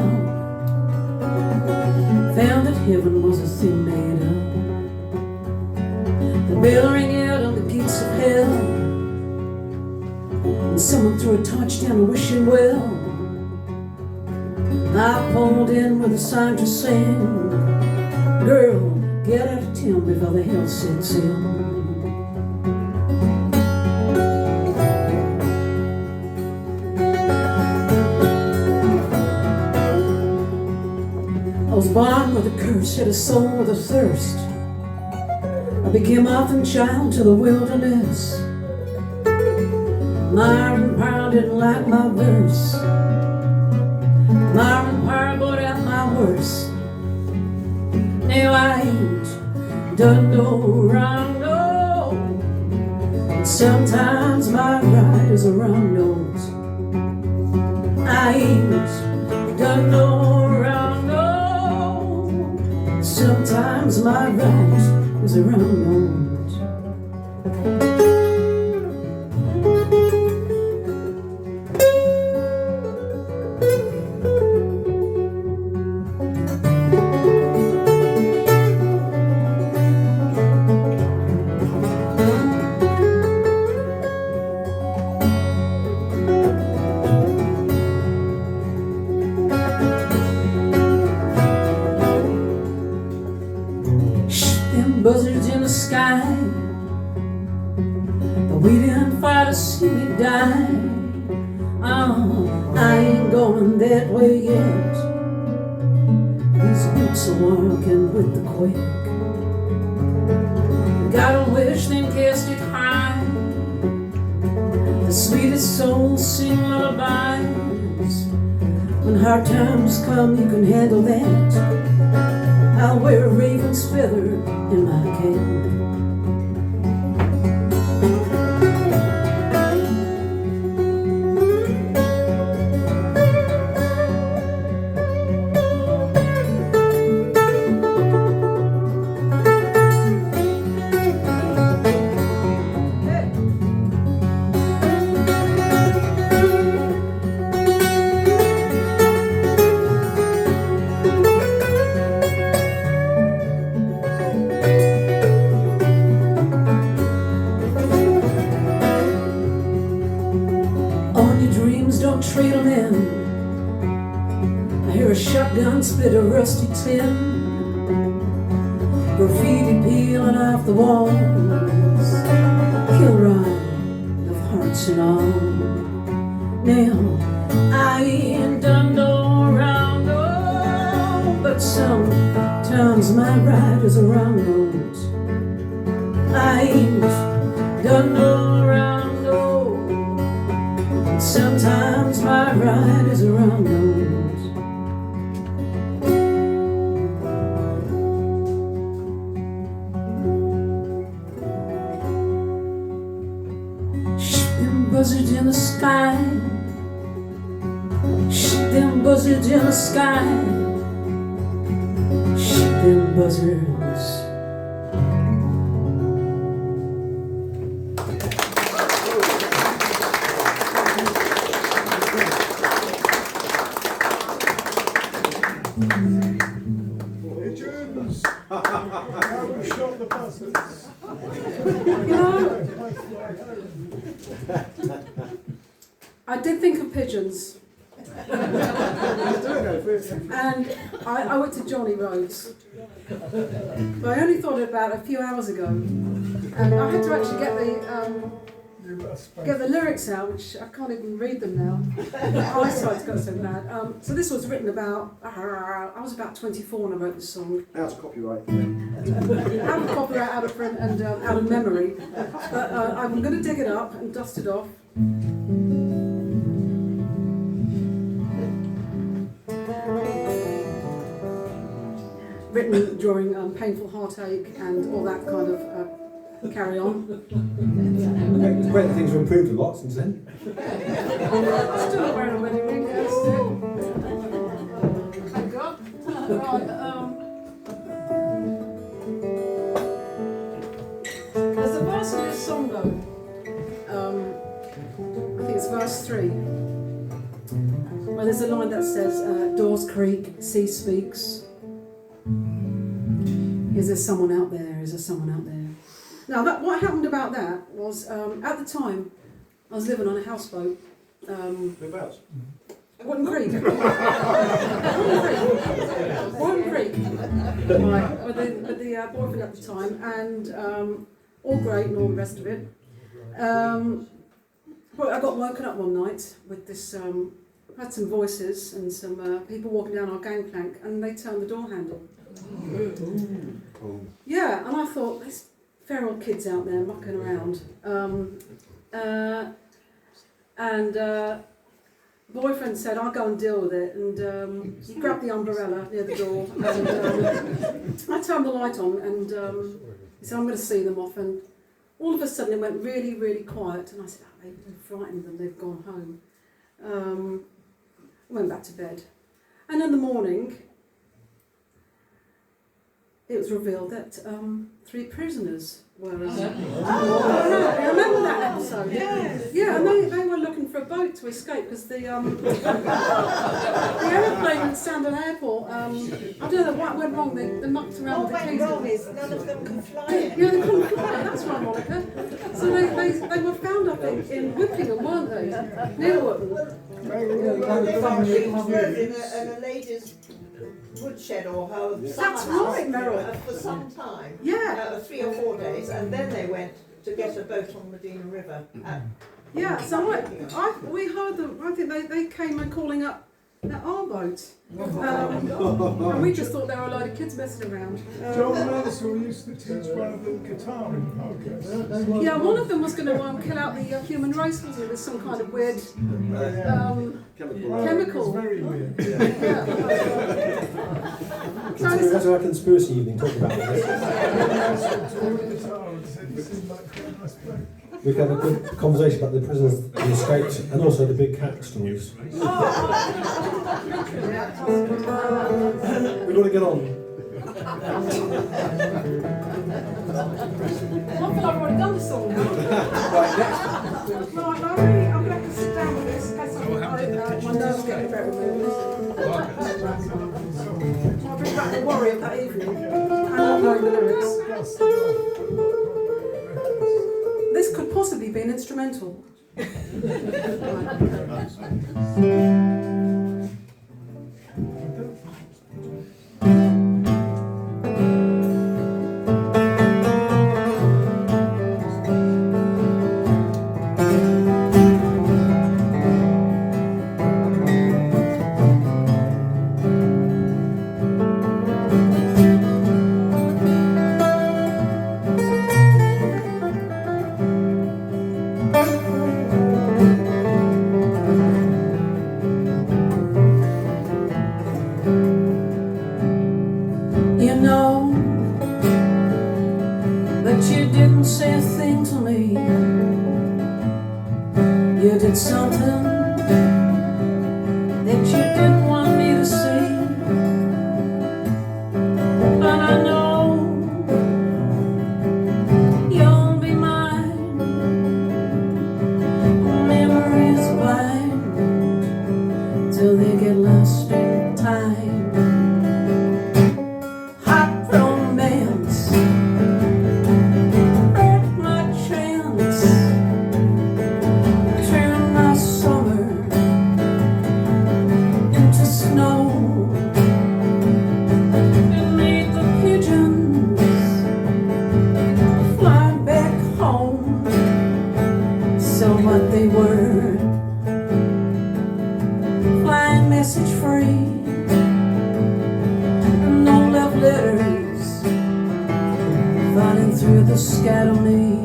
Speaker 2: found that heaven was a thing made up. The bell rang out on the gates of hell, and someone threw a torch down a wishing well. I pulled in with a sign to sing, girl, get out of town before the hell sets in. I was born with a curse, had a soul with a thirst. I became orphan child to the wilderness. My empire didn't like my verse. My empire brought out my worst. Now I ain't done no wrong, no. And sometimes my ride is a wrong note. I ain't done no wrong, no. Sometimes my right is a wrong note. Buzzards in the sky, but we didn't fight to see me die. Oh, I ain't going that way yet. These boots are walking with the quick. Got a wish, then cast it high. The sweetest souls sing lullabies. When hard times come, you can handle that. I'll wear a raven's feather in my cap. Don't treat them in. I hear a shotgun spit a rusty tin. Graffiti peeling off the walls. Kill ride of hearts and all. Now I ain't done no wrong, no. But sometimes my ride is a wrong note. I ain't done no wrong, no. Sometimes my ride is a wrong note. Shoot them buzzards in the sky. Shoot them buzzards in the sky. them buzzards.
Speaker 6: Pigeons! How we shot the buzzards.
Speaker 2: You know, I did think of pigeons. And I went to Johnny Rhodes. But I only thought about it a few hours ago. And I had to actually get the lyrics out, which I can't even read them now. My eyesight's got so bad. So this was written about, I was about 24 when I wrote this song.
Speaker 1: Out of copyright.
Speaker 2: Out of copyright, out of print, and out of memory. But I'm going to dig it up and dust it off. Written during painful heartache and all that kind of carry on.
Speaker 1: Great things have improved a lot since then.
Speaker 2: Still not wearing a wedding ring, yes. Thank God. Right, there's a verse in this song though. I think it's verse 3. Where there's a line that says, doors creak, sea speaks. Is there someone out there? Is there someone out there? Now, what happened about that was, at the time, I was living on a houseboat.
Speaker 1: Whereabouts?
Speaker 2: Warden Creek. Warden Creek. Right, with the boyfriend at the time, and all great and all the rest of it. But I got woken up one night with this, I had some voices and some people walking down our gangplank, and they turned the door handle. Yeah, and I thought, there's feral kids out there mucking around. Boyfriend said, I'll go and deal with it, and he grabbed the umbrella near the door, and I turned the light on, and he said, I'm going to see them off, and all of a sudden it went really, really quiet, and I said, oh, they've frightened them, they've gone home. I went back to bed, and in the morning, it was revealed that 3 prisoners were. You remember that episode?
Speaker 3: Yes.
Speaker 2: Yeah, and they were looking for a boat to escape because the aeroplane at Sandal Airport. I don't know what went wrong. They mucked around
Speaker 3: What
Speaker 2: with the
Speaker 3: went
Speaker 2: keys.
Speaker 3: wrong is none of them can fly
Speaker 2: Yeah,
Speaker 3: it.
Speaker 2: they couldn't fly. That's right, Monica. So they were found up in Whippingham, weren't they? Near Whippingham.
Speaker 3: Well, they were in a lady's woodshed or her
Speaker 2: That's
Speaker 3: summer house
Speaker 2: right, Meryl.
Speaker 3: for some time.
Speaker 2: Yeah.
Speaker 3: 3 or 4 days, and then they went to get a boat on Medina River.
Speaker 2: Yeah, so we heard them. I think they came and calling up our boat. And we just thought they were a load of kids messing around.
Speaker 6: John Mansell used to teach one of them guitar in podcast.
Speaker 2: Yeah, one of them was going to kill out the human race, wasn't it, with some kind of weird chemical.
Speaker 6: It's very weird.
Speaker 2: Yeah.
Speaker 1: That's our conspiracy evening, talk about this.
Speaker 6: Guitar and said he seemed like quite a nice bloke.
Speaker 1: We can have a good conversation about the prisoners that escaped and also the big cat stories. We've got to get on.
Speaker 2: I feel like I've already done this song now.
Speaker 1: Right, next.
Speaker 2: Right, I'm going to have to sit down with this in case my nerves get a bit removed. I'll bring back the worry of that evening and not knowing the lyrics. This could possibly be an instrumental. You know that you didn't say a thing to me. You did something that you didn't want me to see, and what they were. Flying message free, and no love letters falling through the sky to me.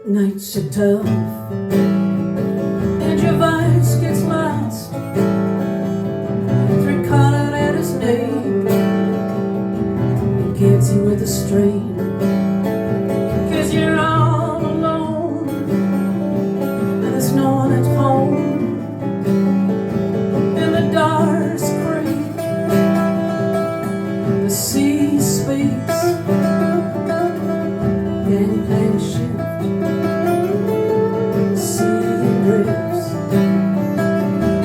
Speaker 2: Nights are tough, and your voice gets lost through calling out his name. It gives you with a strain, 'cause you're all alone, and there's no one at home. And the doors creak, the sea speaks, gangplank shift, drifts.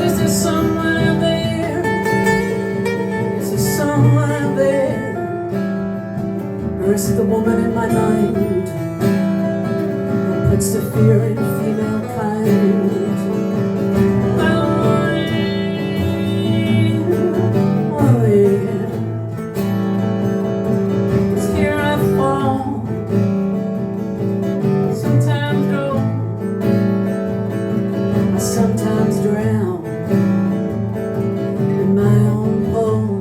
Speaker 2: Is there someone out there? Is there someone out there? Or is it the woman in my mind that puts the fear in female kind? Oh yeah, 'cause here I fall, sometimes go, I sometimes drown in my own home.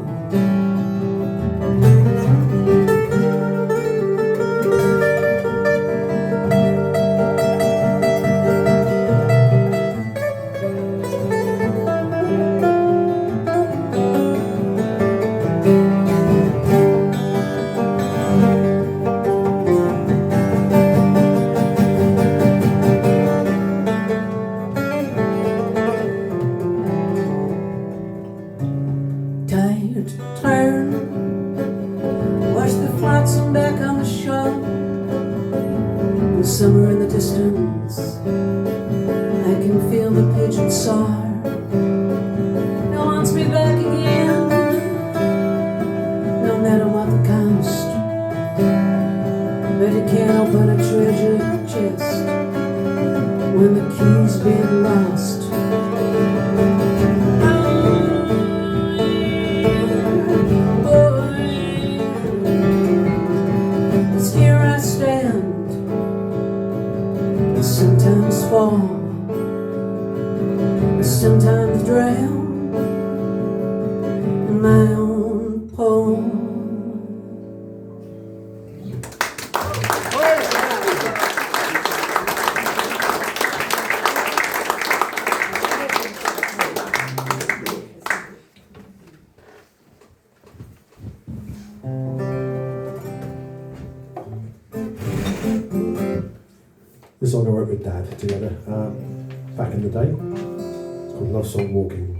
Speaker 2: Tired, tired, watch the flotsam back on the shore. And summer in the distance, I can feel the pigeon soar. It wants me back again, no matter what the cost. But it can't open a treasure chest when the key's been lost. Sometimes fall, sometimes drown in my own poem.
Speaker 1: This song I wrote with Dad together back in the day. It's called Love Song Walking.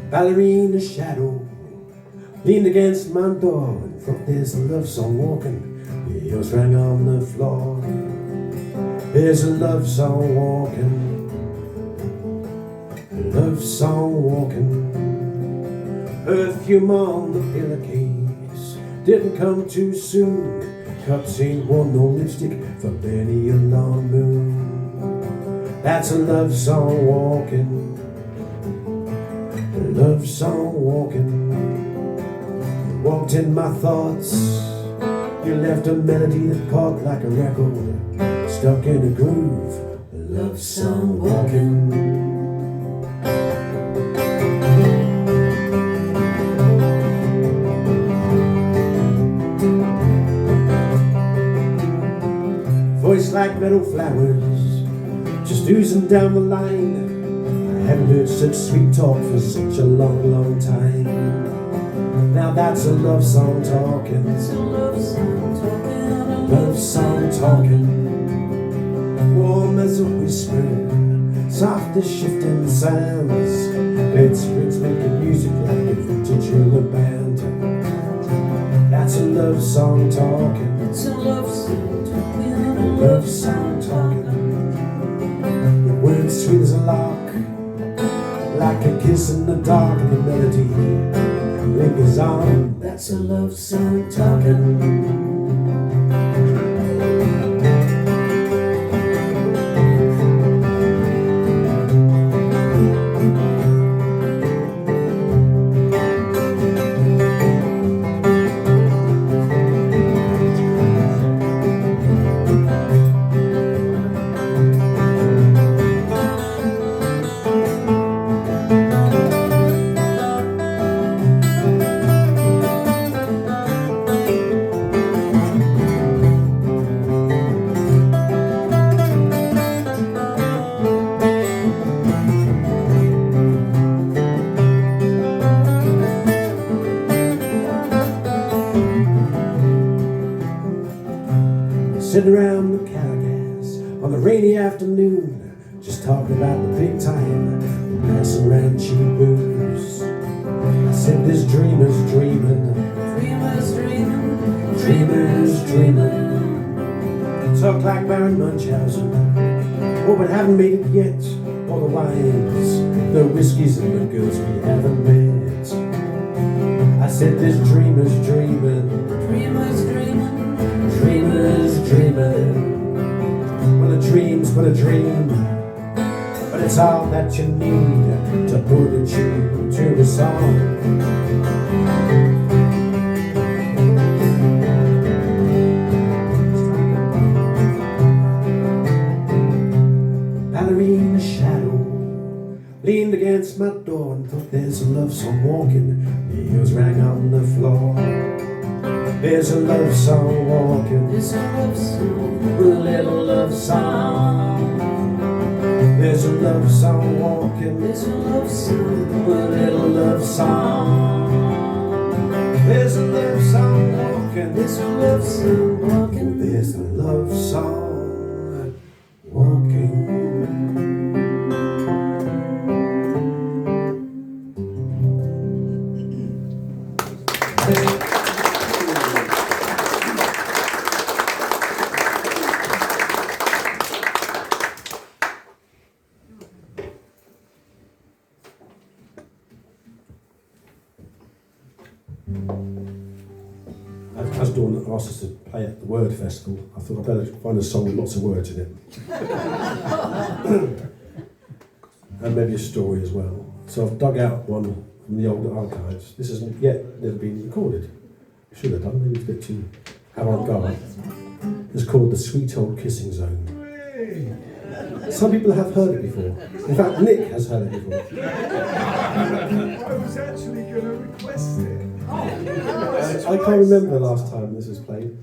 Speaker 1: Ballerina shadow leaned against my door, and from this love song walking, yours rang on the floor. There's a love song walking, a love song walking. Perfume on the pillowcase didn't come too soon. Cups ain't worn no lipstick for many a long moon. That's a love song walking, love song walking. You walked in my thoughts, you left a melody that caught like a record, stuck in a groove. A love song walking. Voice like like meadow flowers, just oozing down the line. I haven't heard such sweet talk for such a long, long time. Now that's a love song talking.
Speaker 2: It's a love song talking.
Speaker 1: Love song talking. Warm as a whisper, soft as shifting sounds. It's making music like a vintage rubber band. That's a love song talking.
Speaker 2: It's a love song talking.
Speaker 1: A love song talking. The words sweet as a lark, like a kiss in the dark. The melody lingers on.
Speaker 2: That's a love song talking.
Speaker 1: Sitting around the Calagas on a rainy afternoon, just talking about the big time, passing around cheap booze. I said there's dreamers dreaming,
Speaker 2: Dreamers dreaming.
Speaker 1: dreamers dreaming. Talk like Baron Munchausen, oh but haven't made it yet. All the wines, the whiskies and the girls we haven't met. I said there's dreamers dreaming,
Speaker 2: Dreamers dreaming.
Speaker 1: dreamers dreaming. Well, a dream's but a dream, but it's all that you need to put a tune to a song. Ballerina shadow leaned against my door and thought there's a love song walking. The ears rang on the floor. There's a love song walking.
Speaker 2: It's a love song.
Speaker 1: A little love song. There's a love song walking.
Speaker 2: It's a love song.
Speaker 1: A little love song. There's a love song walking.
Speaker 2: It's a love song walking.
Speaker 1: There's a love song walking. As Dawn asked us to play at the Word Festival, I thought I'd better find a song with lots of words in it. And maybe a story as well. So I've dug out one from the old archives. This hasn't yet never been recorded. Should have done, maybe it's a bit too avant-garde. It's called The Sweet Old Kissing Zone.
Speaker 6: Hey,
Speaker 1: Some people have heard it before. In fact, Nick has heard it before.
Speaker 6: I was actually going to request it.
Speaker 1: I can't remember the last time this was played.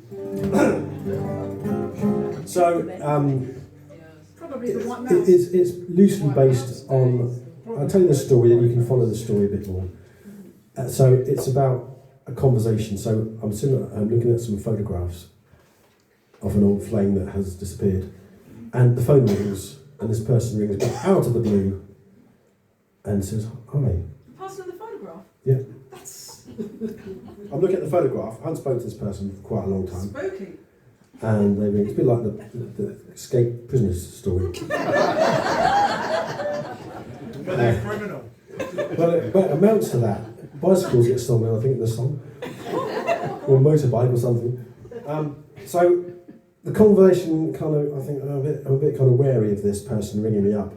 Speaker 1: So,
Speaker 4: Probably the one mouse.
Speaker 1: it's loosely based on. I'll tell you the story, then you can follow the story a bit more. So it's about a conversation. So I'm looking at some photographs of an old flame that has disappeared, and the phone rings, and this person rings back out of the blue, and says, "Hi."
Speaker 4: Passing the photograph.
Speaker 1: Yeah.
Speaker 4: That's
Speaker 1: I'm looking at the photograph. I haven't spoken to this person for quite a long time.
Speaker 4: spooky.
Speaker 1: And they ring. It's a bit like the escaped prisoners story.
Speaker 6: But they're criminal.
Speaker 1: But it amounts to that. Bicycles get stolen, I think, in the song. Or a motorbike or something. So the conversation kind of, I think, I'm a bit kind of wary of this person ringing me up.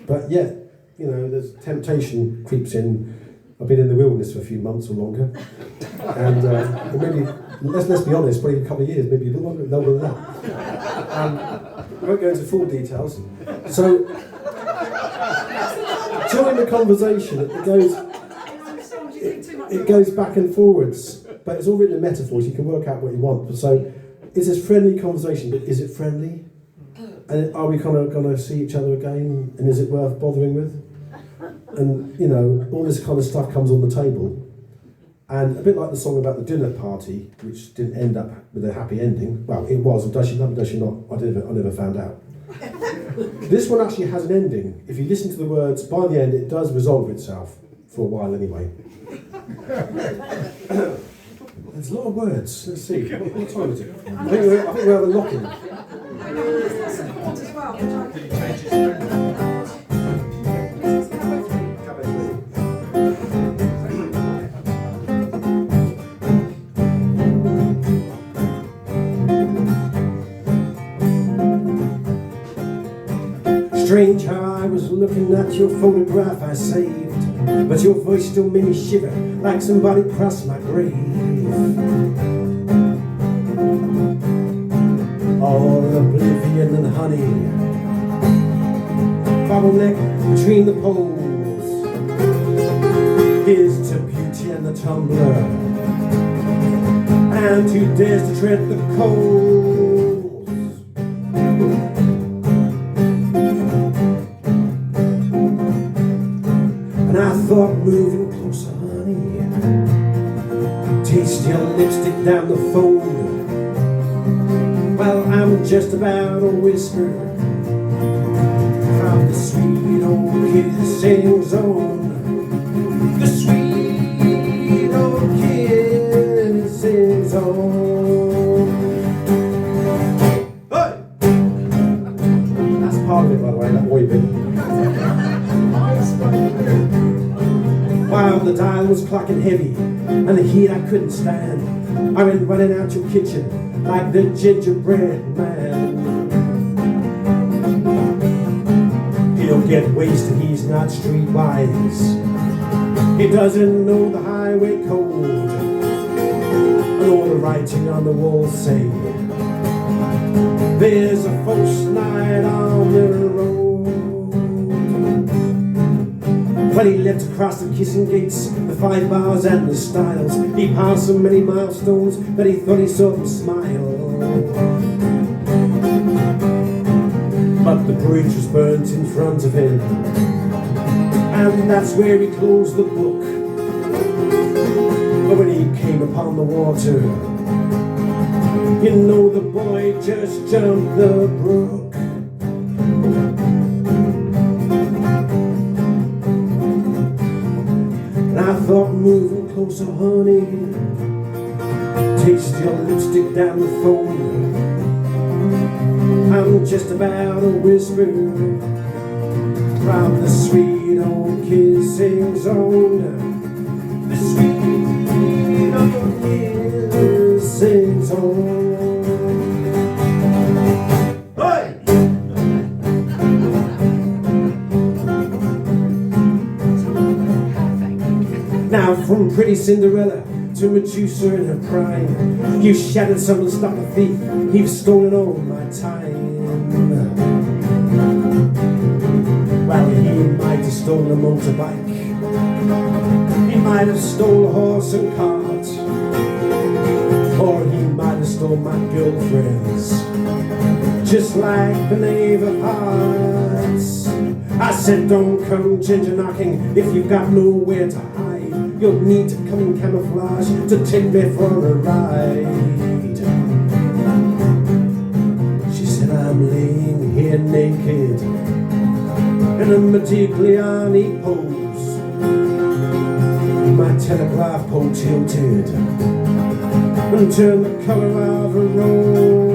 Speaker 1: But yet, you know, there's temptation creeps in. I've been in the wilderness for a few months or longer. And maybe, let's be honest, probably a couple of years, maybe a little longer than that. I won't go into full details. So, during the conversation, it goes back and forwards, but it's all written in metaphors. You can work out what you want. So, it's this friendly conversation, but is it friendly? And are we kind of going to see each other again? And is it worth bothering with? And, you know, all this kind of stuff comes on the table. And a bit like the song about the dinner party, which didn't end up with a happy ending. Well, it was. Does she love me, does she not? I never found out. This one actually has an ending. If you listen to the words, by the end, it does resolve itself. For a while, anyway. There's a lot of words. Let's see. What time is it? I think we have a lock-in.
Speaker 4: There's support as well.
Speaker 5: Did he change his phone?
Speaker 1: Strange how I was looking at your photograph I saved, but your voice still made me shiver like somebody crossed my grave. All oblivion and honey, bottleneck between the poles. Here's to beauty and the tumbler, and who dares to tread the coals. And I thought moving closer, honey, taste your lipstick down the phone. Well, I'm just about a whisper from the sweet old kissing zone. The sweet old kissing zone. Hey! That's part of it, by the way, that boy bit. While the dial was clocking heavy and the heat I couldn't stand, I went running out your kitchen like the gingerbread man. He'll get wasted, he's not streetwise. He doesn't know the highway code, and all the writing on the wall say there's a first night on the road. When he leapt across the kissing gates, the 5 bars and the styles, he passed so many milestones that he thought he saw them smile. But the bridge was burnt in front of him, and that's where he closed the book. But when he came upon the water, you know the boy just jumped the brook. I thought moving closer, honey, taste your lipstick down the phone. I'm just about a whisper from the sweet old kissing zone. The sweet old kissing zone. Hey! Now from pretty Cinderella to Medusa in her prime, you shattered someone, stopped a thief, you've stolen all my time. Well, he might have stolen a motorbike, he might have stolen a horse and cart, or he might have stolen my girlfriends, just like the Knave of Hearts. I said don't come ginger knocking if you've got nowhere to hide. You'll need to come in camouflage to take me for a ride. She said I'm laying here naked in a Modigliani pose, my telegraph pole tilted and turned the colour of a rose.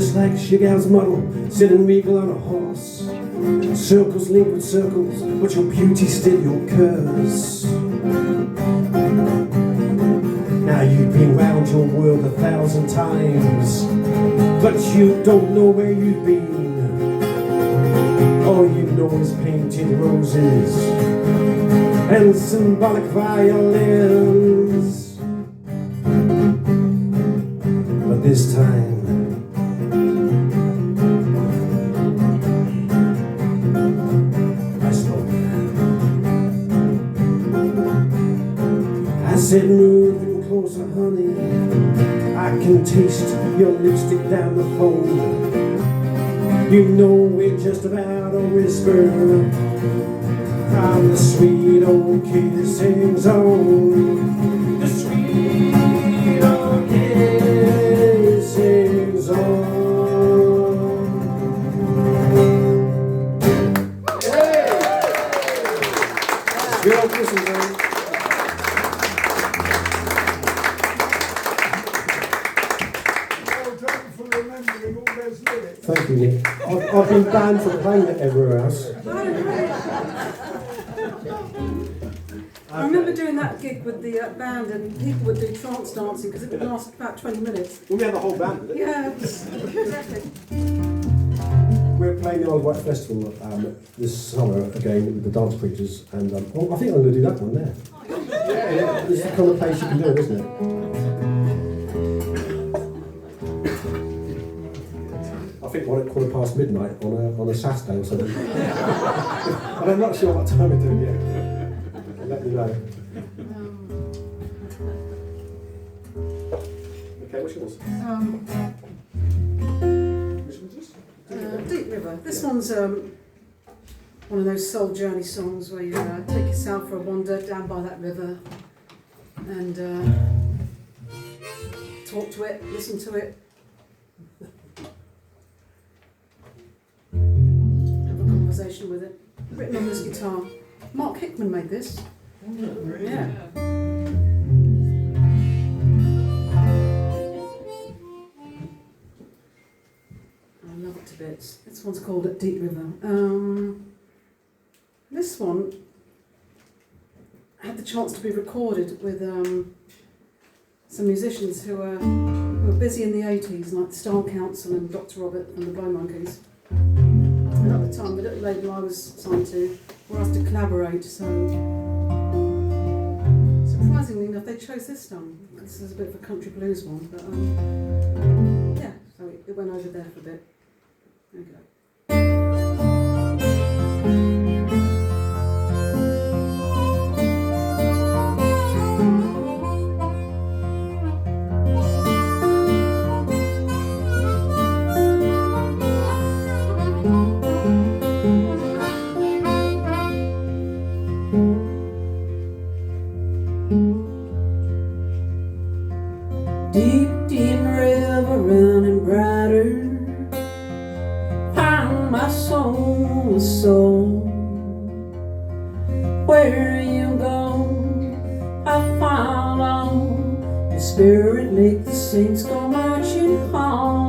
Speaker 1: just like Chagall's model, sitting regal on a horse. Circles link with circles, but your beauty's still your curse. Now you've been round your world 1,000 times, but you don't know where you've been. All you know is painted roses and symbolic violins. But this time I spoke. I said, moving closer, honey, I can taste your lipstick down the phone. You know we're just about a whisper from the sweet old kissing zone. The sweet old kissing zone. Hey! Sweet old kissing zone.
Speaker 6: Well done for remembering all those lyrics.
Speaker 1: Thank you, Nick. I've been banned from playing it everywhere else.
Speaker 2: I remember doing that gig with the band, and people would do trance dancing because it would last about 20 minutes.
Speaker 1: We had the whole band with it.
Speaker 2: Yeah, exactly.
Speaker 1: We're playing the Old White Festival this summer again with the Dance Preachers, and I think I'm going to do that one there. Yeah, this is the kind of place you can do it, isn't it? I think one at midnight on a Saturday or something. And I'm not sure what time we're doing yet. I'll let you know. Okay, what's yours? Which one's this?
Speaker 2: Deep River. This one's one of those soul journey songs where you take yourself for a wander down by that river and talk to it, listen to it, have a conversation with it. Written on this guitar. Mark Hickman made this. Yeah. I love it to bits. This one's called Deep River. This one had the chance to be recorded with some musicians who were busy in the 80s, like the Style Council and Dr. Robert and the Blow Monkeys. And at the time, the little label I was signed to were asked to collaborate, so surprisingly enough, they chose this song. This is a bit of a country blues one, but yeah, so it went over there for a bit. There we go. Deep, deep river running brighter, find my soul, soul. Where you go, I follow. The spirit make the saints go marching home.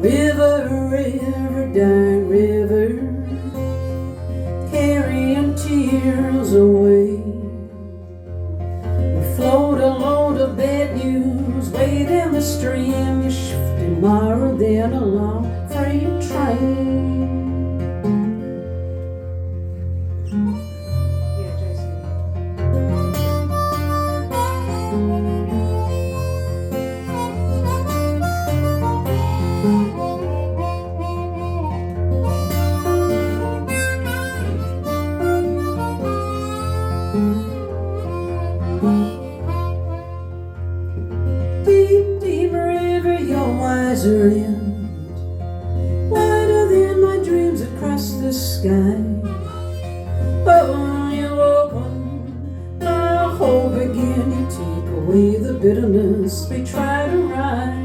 Speaker 2: River, river, dark river, carrying tears away. You float a load of bad news way down the stream. You shift tomorrow, then a long freight train. Yeah, Jason. Deep, deep river, your wiser end, wider than my dreams across the sky. Oh, you open my hope again, you take away the bitterness we try to ride.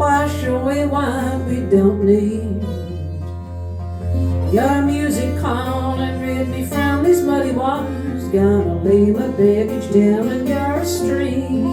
Speaker 2: wash away what we don't need. Your music calling, rid me from these muddy waters. Gotta lay my baggage down in your stream.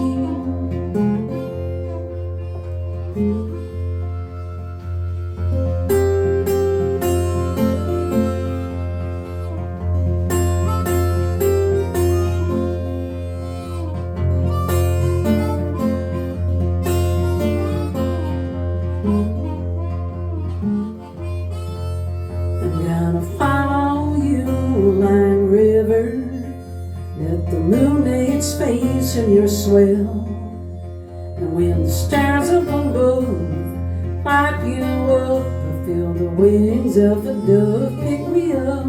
Speaker 2: I'm gonna follow you, Line River. Let the moon lay its face in your swell. And when the stars up above light you up, I feel the wings of a dove pick me up.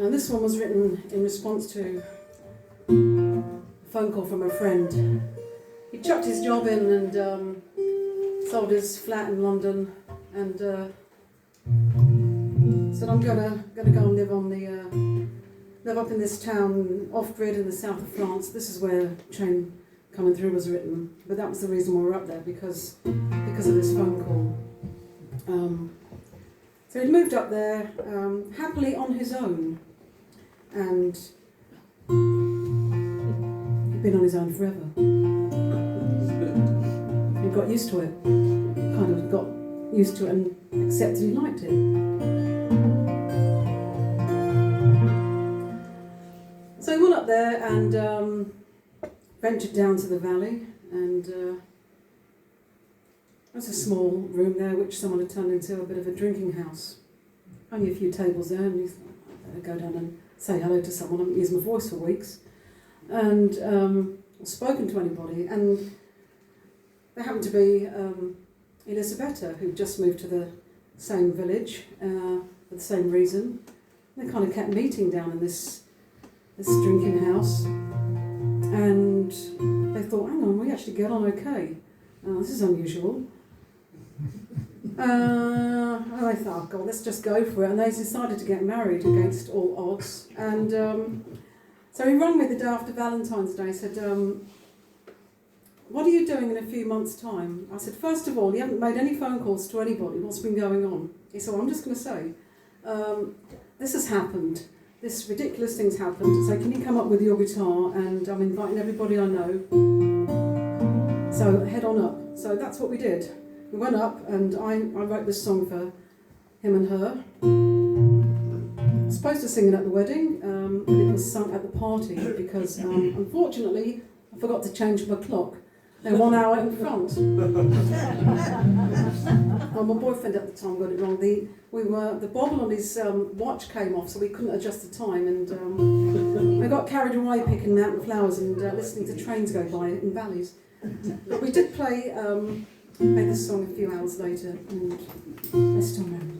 Speaker 2: This one was written in response to a phone call from a friend. He chucked his job in and sold his flat in London and said, I'm gonna go and live up in this town off grid in the south of France. This is where Train Coming Through was written, but that was the reason we were up there because of this phone call. So he'd moved up there happily on his own. And he'd been on his own forever. He got used to it, kind of got used to it and accepted he liked it. So he went up there and ventured down to the valley, and there was a small room there which someone had turned into a bit of a drinking house. Only a few tables there, and he thought, I better go down and say hello to someone. I haven't used my voice for weeks, and spoken to anybody. And there happened to be Elisabetta, who'd just moved to the same village for the same reason. And they kind of kept meeting down in this drinking house, and they thought, hang on, we actually get on okay. This is unusual. And I thought, oh God, let's just go for it. And they decided to get married against all odds. And so he rang me the day after Valentine's Day, said, what are you doing in a few months' time? I said, first of all, you haven't made any phone calls to anybody. What's been going on? He said, well, I'm just going to say, this has happened. This ridiculous thing's happened. So can you come up with your guitar? And I'm inviting everybody I know. So head on up. So that's what we did. We went up and I wrote this song for him and her. I was supposed to sing it at the wedding, but it was sung at the party because unfortunately I forgot to change my clock. They're 1 hour in front. Well, my boyfriend at the time got it wrong. The bobble on his watch came off, so we couldn't adjust the time, and I got carried away picking mountain flowers and listening to trains go by in valleys. But we did play this song a few hours later, and they're still married.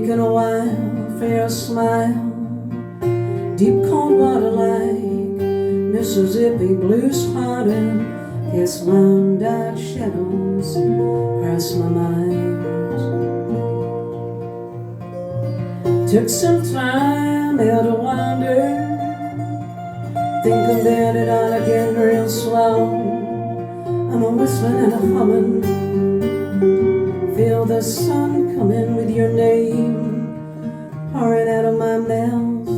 Speaker 2: taken a while for your smile. Deep cold water like Mississippi blue spotted. Guess long dark shadows cross my mind. Took some time there to wander, think about it all again real slow. I'm a whistling and a humming, feel the sun coming with your name pouring out of my mouth.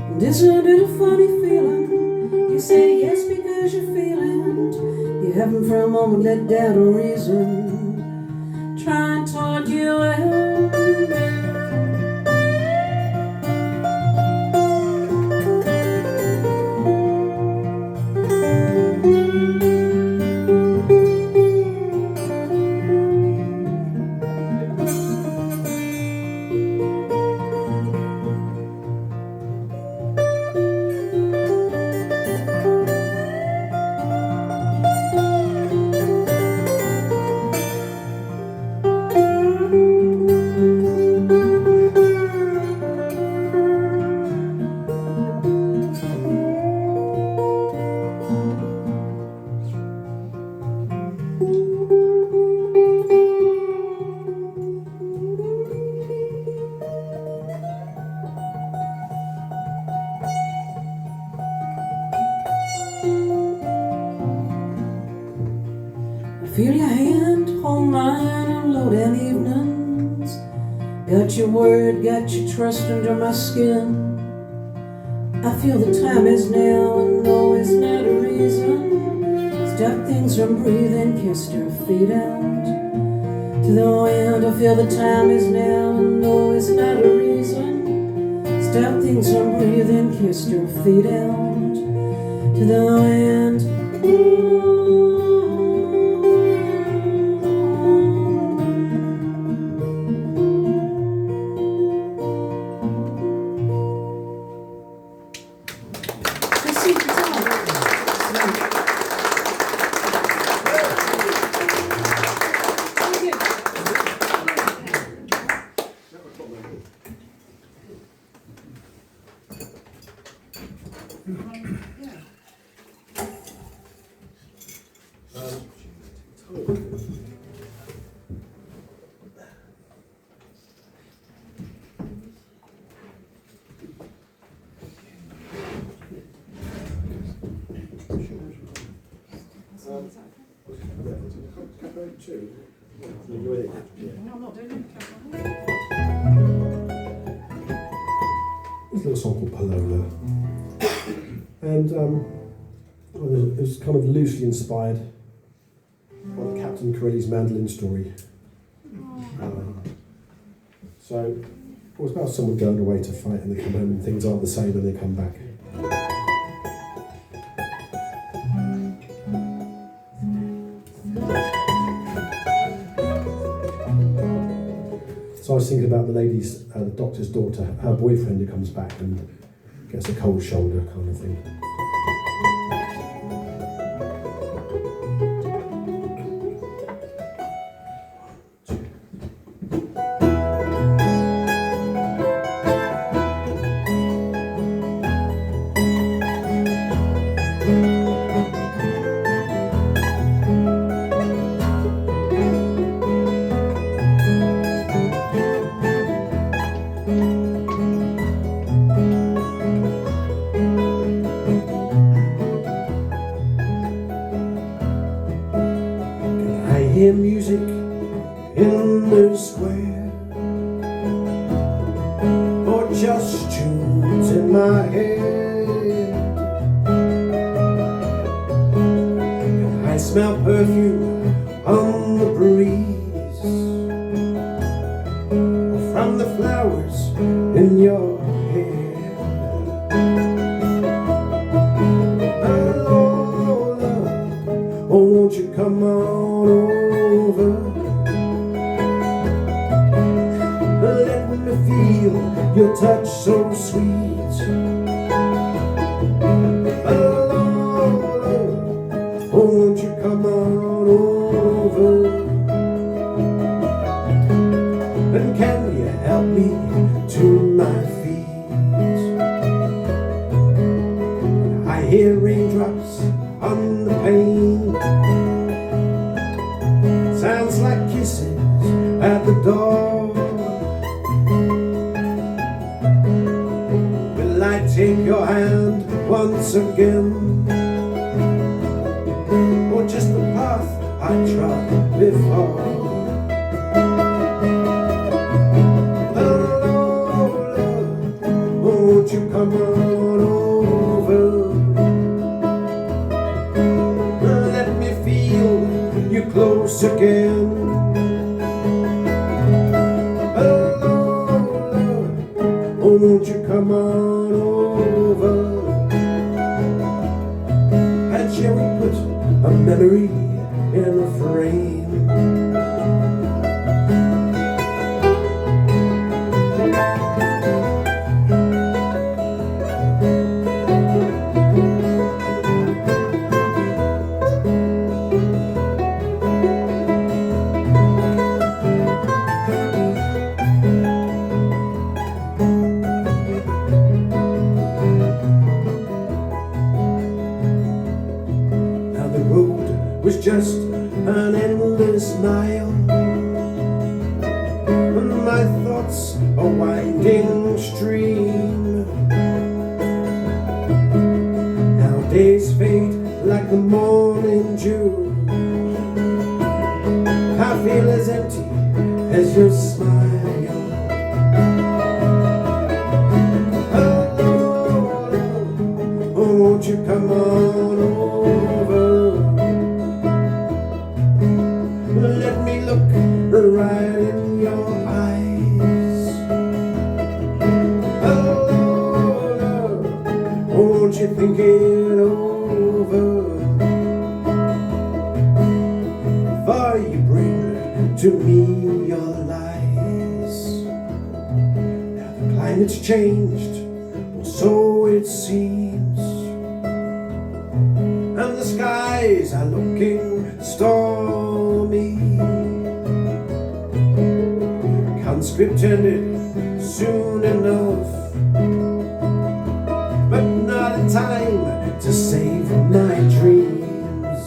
Speaker 2: And isn't it a funny feeling? You say yes because you feel it. You haven't for a moment let doubt or reason try and talk you out. Feel your hand hold mine on low down evenings. Got your word, got your trust under my skin. I feel the time is now and no is not a reason. Stop things from breathing, kissed her feet out to the wind. I feel the time is now and no is not a reason. Stop things from breathing, kissed her feet out to the wind.
Speaker 4: No, I'm not doing it.
Speaker 1: There's a little song called Palola, and it was kind of loosely inspired by Captain Corelli's mandolin story. So it was about someone going away to fight and they come home and things aren't the same when they come back. So I was thinking about the lady's, the doctor's daughter, her boyfriend who comes back and gets a cold shoulder kind of thing. I hear music in the square, or just tunes in my head, and I smell perfume on the breeze, or from the flowers in your hair. Oh, love, oh, won't you come on over? Let me feel your touch so sweet. Oh, love, oh, won't you come on over? And can you help me to my feet? I hear raindrops on the pane. Sounds like kisses at the door. Will I take your hand once again, or just the path I trod before? Won't you come on over? Let me feel you close again. Won't you come on over? And shall we put a memory in a frame? Was just an endless mile, and my thoughts a winding stream. Now days fade like the morning dew. I feel as empty as your smile. Oh, won't you come on over? Let me look right in your eyes. Oh, love, won't you think it over? For you bring to me your lies. Now the climate's changed, or so it seems, and the skies are looking stormy. Conscript ended soon enough, but not in time to save my dreams.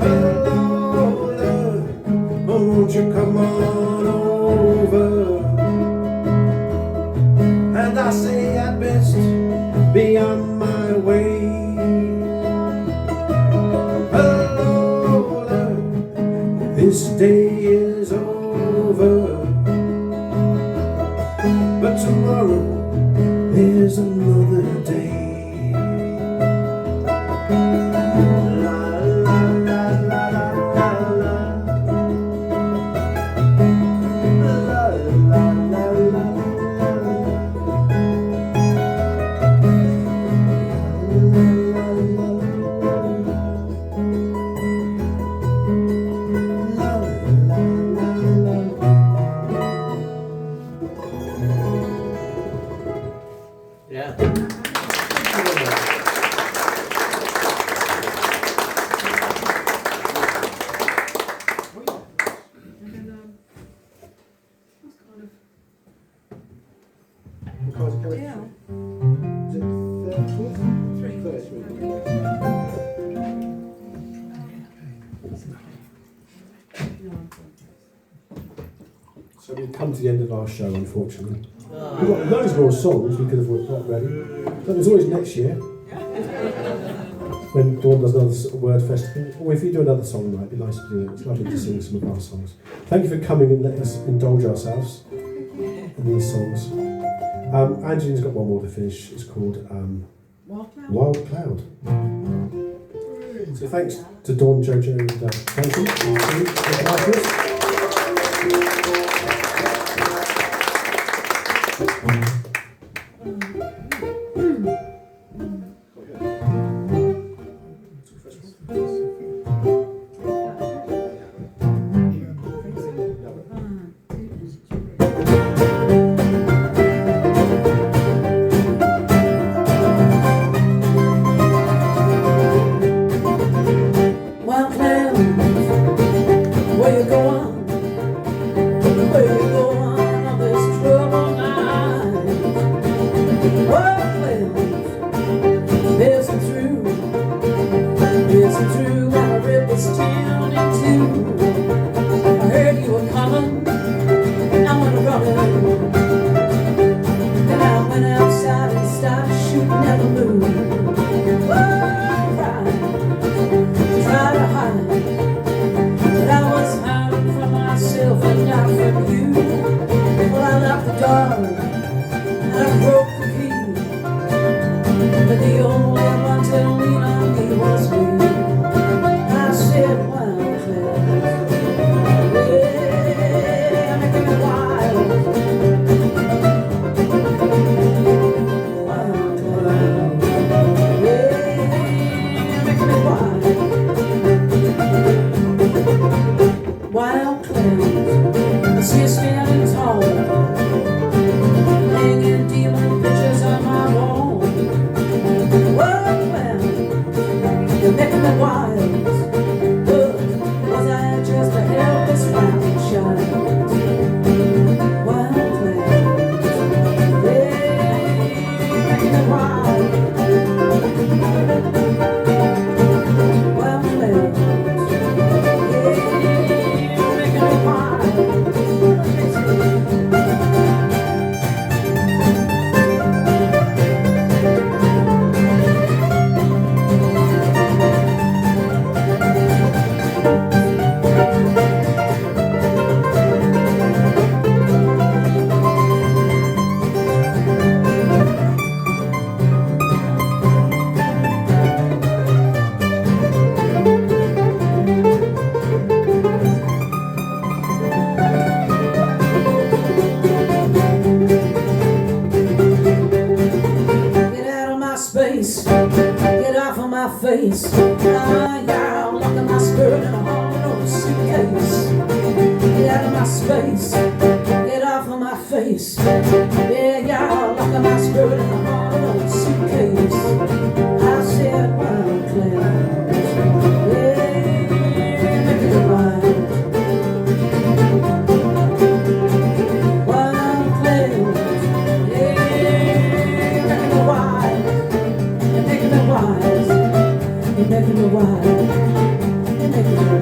Speaker 1: Oh, love, won't you come on over? And I say I'd best be on my way. This day is over, but tomorrow is another day. La la la la la la la. La la la la la.
Speaker 5: Yeah.
Speaker 2: Yeah.
Speaker 1: So we've come to the end of our show, unfortunately. We've got loads more songs we could have got ready, but there's always next year when Dawn does another word festival. Or if you do another song, it'd be nice to do it. It's lovely to sing some of our songs. Thank you for coming and letting us indulge ourselves in these songs. Angelina's got one more to finish. It's called Wild Cloud. So thanks to Dawn, Jojo, and Frankie. Thank you.
Speaker 2: Wild cloud, where you going? coming, I went running. Then I went outside and started shooting at the moon. Oh, tried to hide, but I was hiding from myself and not from you. Well, I locked the door and I broke the key, but the only one to lean on me was me. I said, wow, Claire, yeah, making me wild. Wild, Claire, yeah, making me wild. Wild Claire, I see you standing tall, hanging demon pictures on my wall. Well, you're making me wild. Was I just a helpless round child? Wild Claire, yeah, making me wild. Wild Claire, yeah, making me wild. Space, get off of my face. Yeah, I'm locking my skirt in a haunted old suitcase. Get out of my space, get off of my face. Yeah, I'm locking my skirt in a haunted old suitcase. I said, wild Claire, yeah, making it wild. Wild Claire, yeah, making it wild. You're making me wild. You're making me wild. You're making me wild.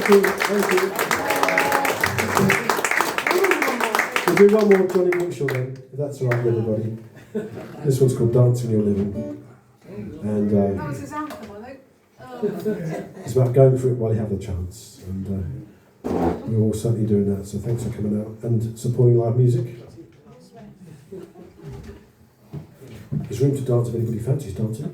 Speaker 1: Thank you. We'll do one more Johnny Crucial then, if that's all right with everybody. This one's called Dancing Your Living. And
Speaker 4: That was his anthem, I think.
Speaker 1: it's about going for it while you have the chance. And we're all certainly doing that, so thanks for coming out and supporting live music. There's room to dance if anybody fancies dancing.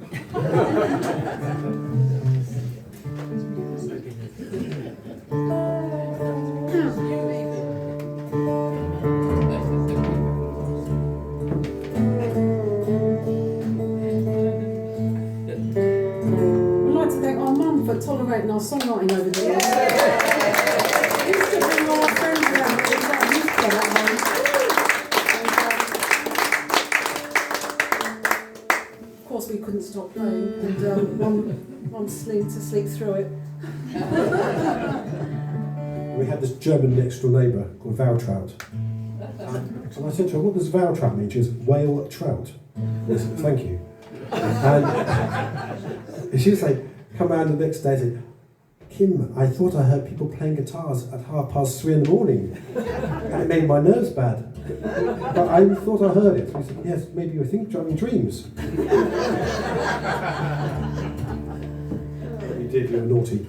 Speaker 2: For tolerating our songwriting over the years. We used to bring all our friends around to that youth club at home. Of course, we couldn't stop playing, and one seemed to sleep through it.
Speaker 1: We had this German next door neighbour called Wautrout. And I said to her, what does Wautrout mean? She goes, whale trout. And I said, thank you. And she was like, come round the next day and said, Kim, I thought I heard people playing guitars at 3:30 in the morning. And it made my nerves bad. But I thought I heard it. So I said, yes, maybe you think having dreams. You did, you were naughty.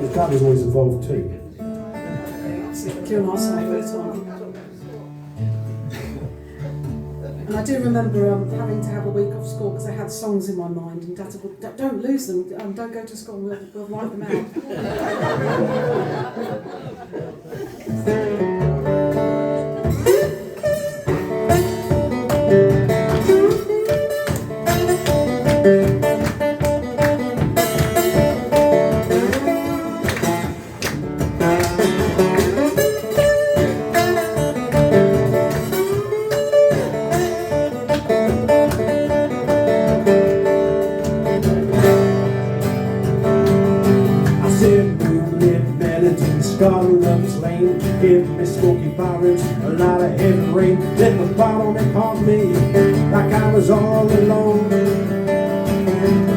Speaker 1: His dad was always involved too.
Speaker 2: During our song all the time. And I do remember having to have a week off school because I had songs in my mind, and Dad said, well, don't lose them, don't go to school, we'll write them out.
Speaker 1: Scarlet love's Give me smoky barrels, a lot of heavy rain. Then the bottom it caught me like I was all alone.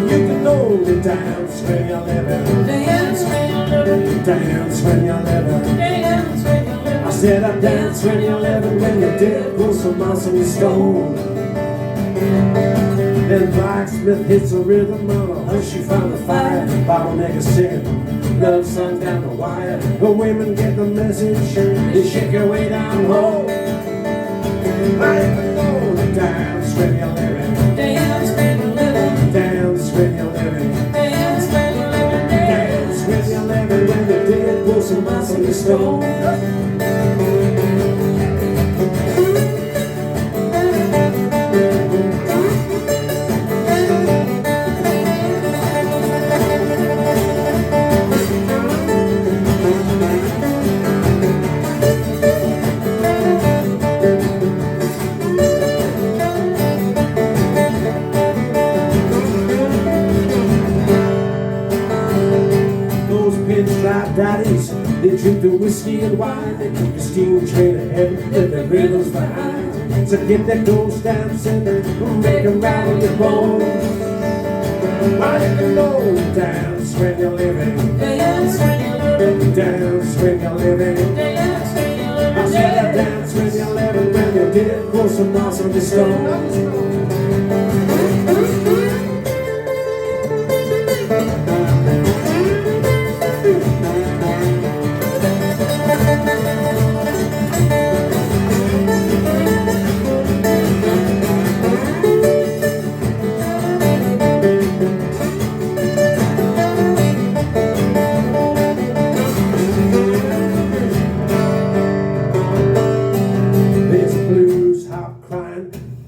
Speaker 1: You can only dance when you're living.
Speaker 2: Dance when you're living.
Speaker 1: Dance when you're living.
Speaker 2: Dance when you're living.
Speaker 1: I said I dance when you're living. When you're dead, pull some mouse on your stone. Then blacksmith hits a rhythm on a hush, you found the fire. Bottleneck is singing love songs down the wire. The women get the message, they shake your way down home. I even know the dance when you're living.
Speaker 2: Dance when you're living.
Speaker 1: Dance when you're living.
Speaker 2: Dance when you're living.
Speaker 1: Dance when you're living. When you're dead, pull some mouse on your stone. Daddies, they drink the whiskey and wine. They took the steam train ahead, let the rhythms behind. So get that ghost dancing, make them rattle your bones. Why you can only dance when you're living.
Speaker 2: Dance when you're living.
Speaker 1: Dance when you're living.
Speaker 2: Dance when you're living.
Speaker 1: I said I dance when you're living. When you're dead, pull some mouse on the stone.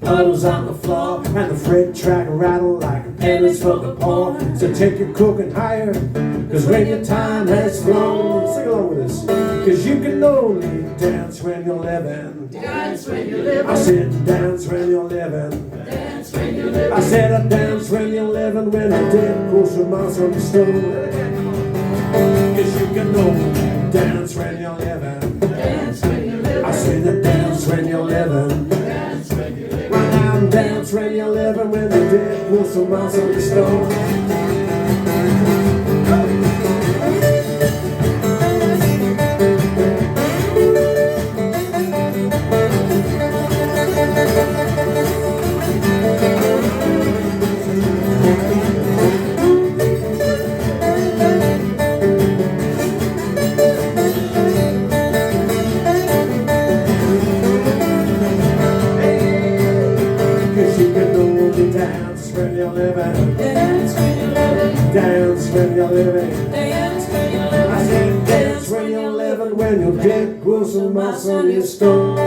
Speaker 1: Puddles on the floor and the freight track rattle like pennies for the poor. So take your cooking higher, cause when your time has flown, sing along with us, cause you can only dance when you're living.
Speaker 2: Dance when you're living.
Speaker 1: I said dance when you're living.
Speaker 2: Dance when you're living.
Speaker 1: I said I dance when you're living. When you're dead, pull some mouse on the stone. Cause you can only dance when you're living.
Speaker 2: Dance when you're living.
Speaker 1: I said I dance when you're living. Dance when you're living, when you're dead, pull some mouse on the stone. Dance when you're living.
Speaker 2: Dance when you're living.
Speaker 1: Dance when you're living.
Speaker 2: Dance when you're living.
Speaker 1: I said dance when you're living. When you're dead, pull some mouse on your stone.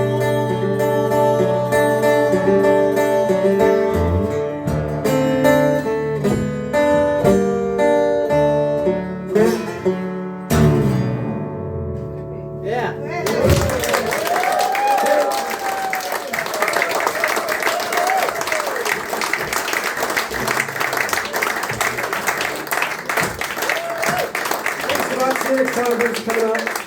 Speaker 1: Next time, coming up.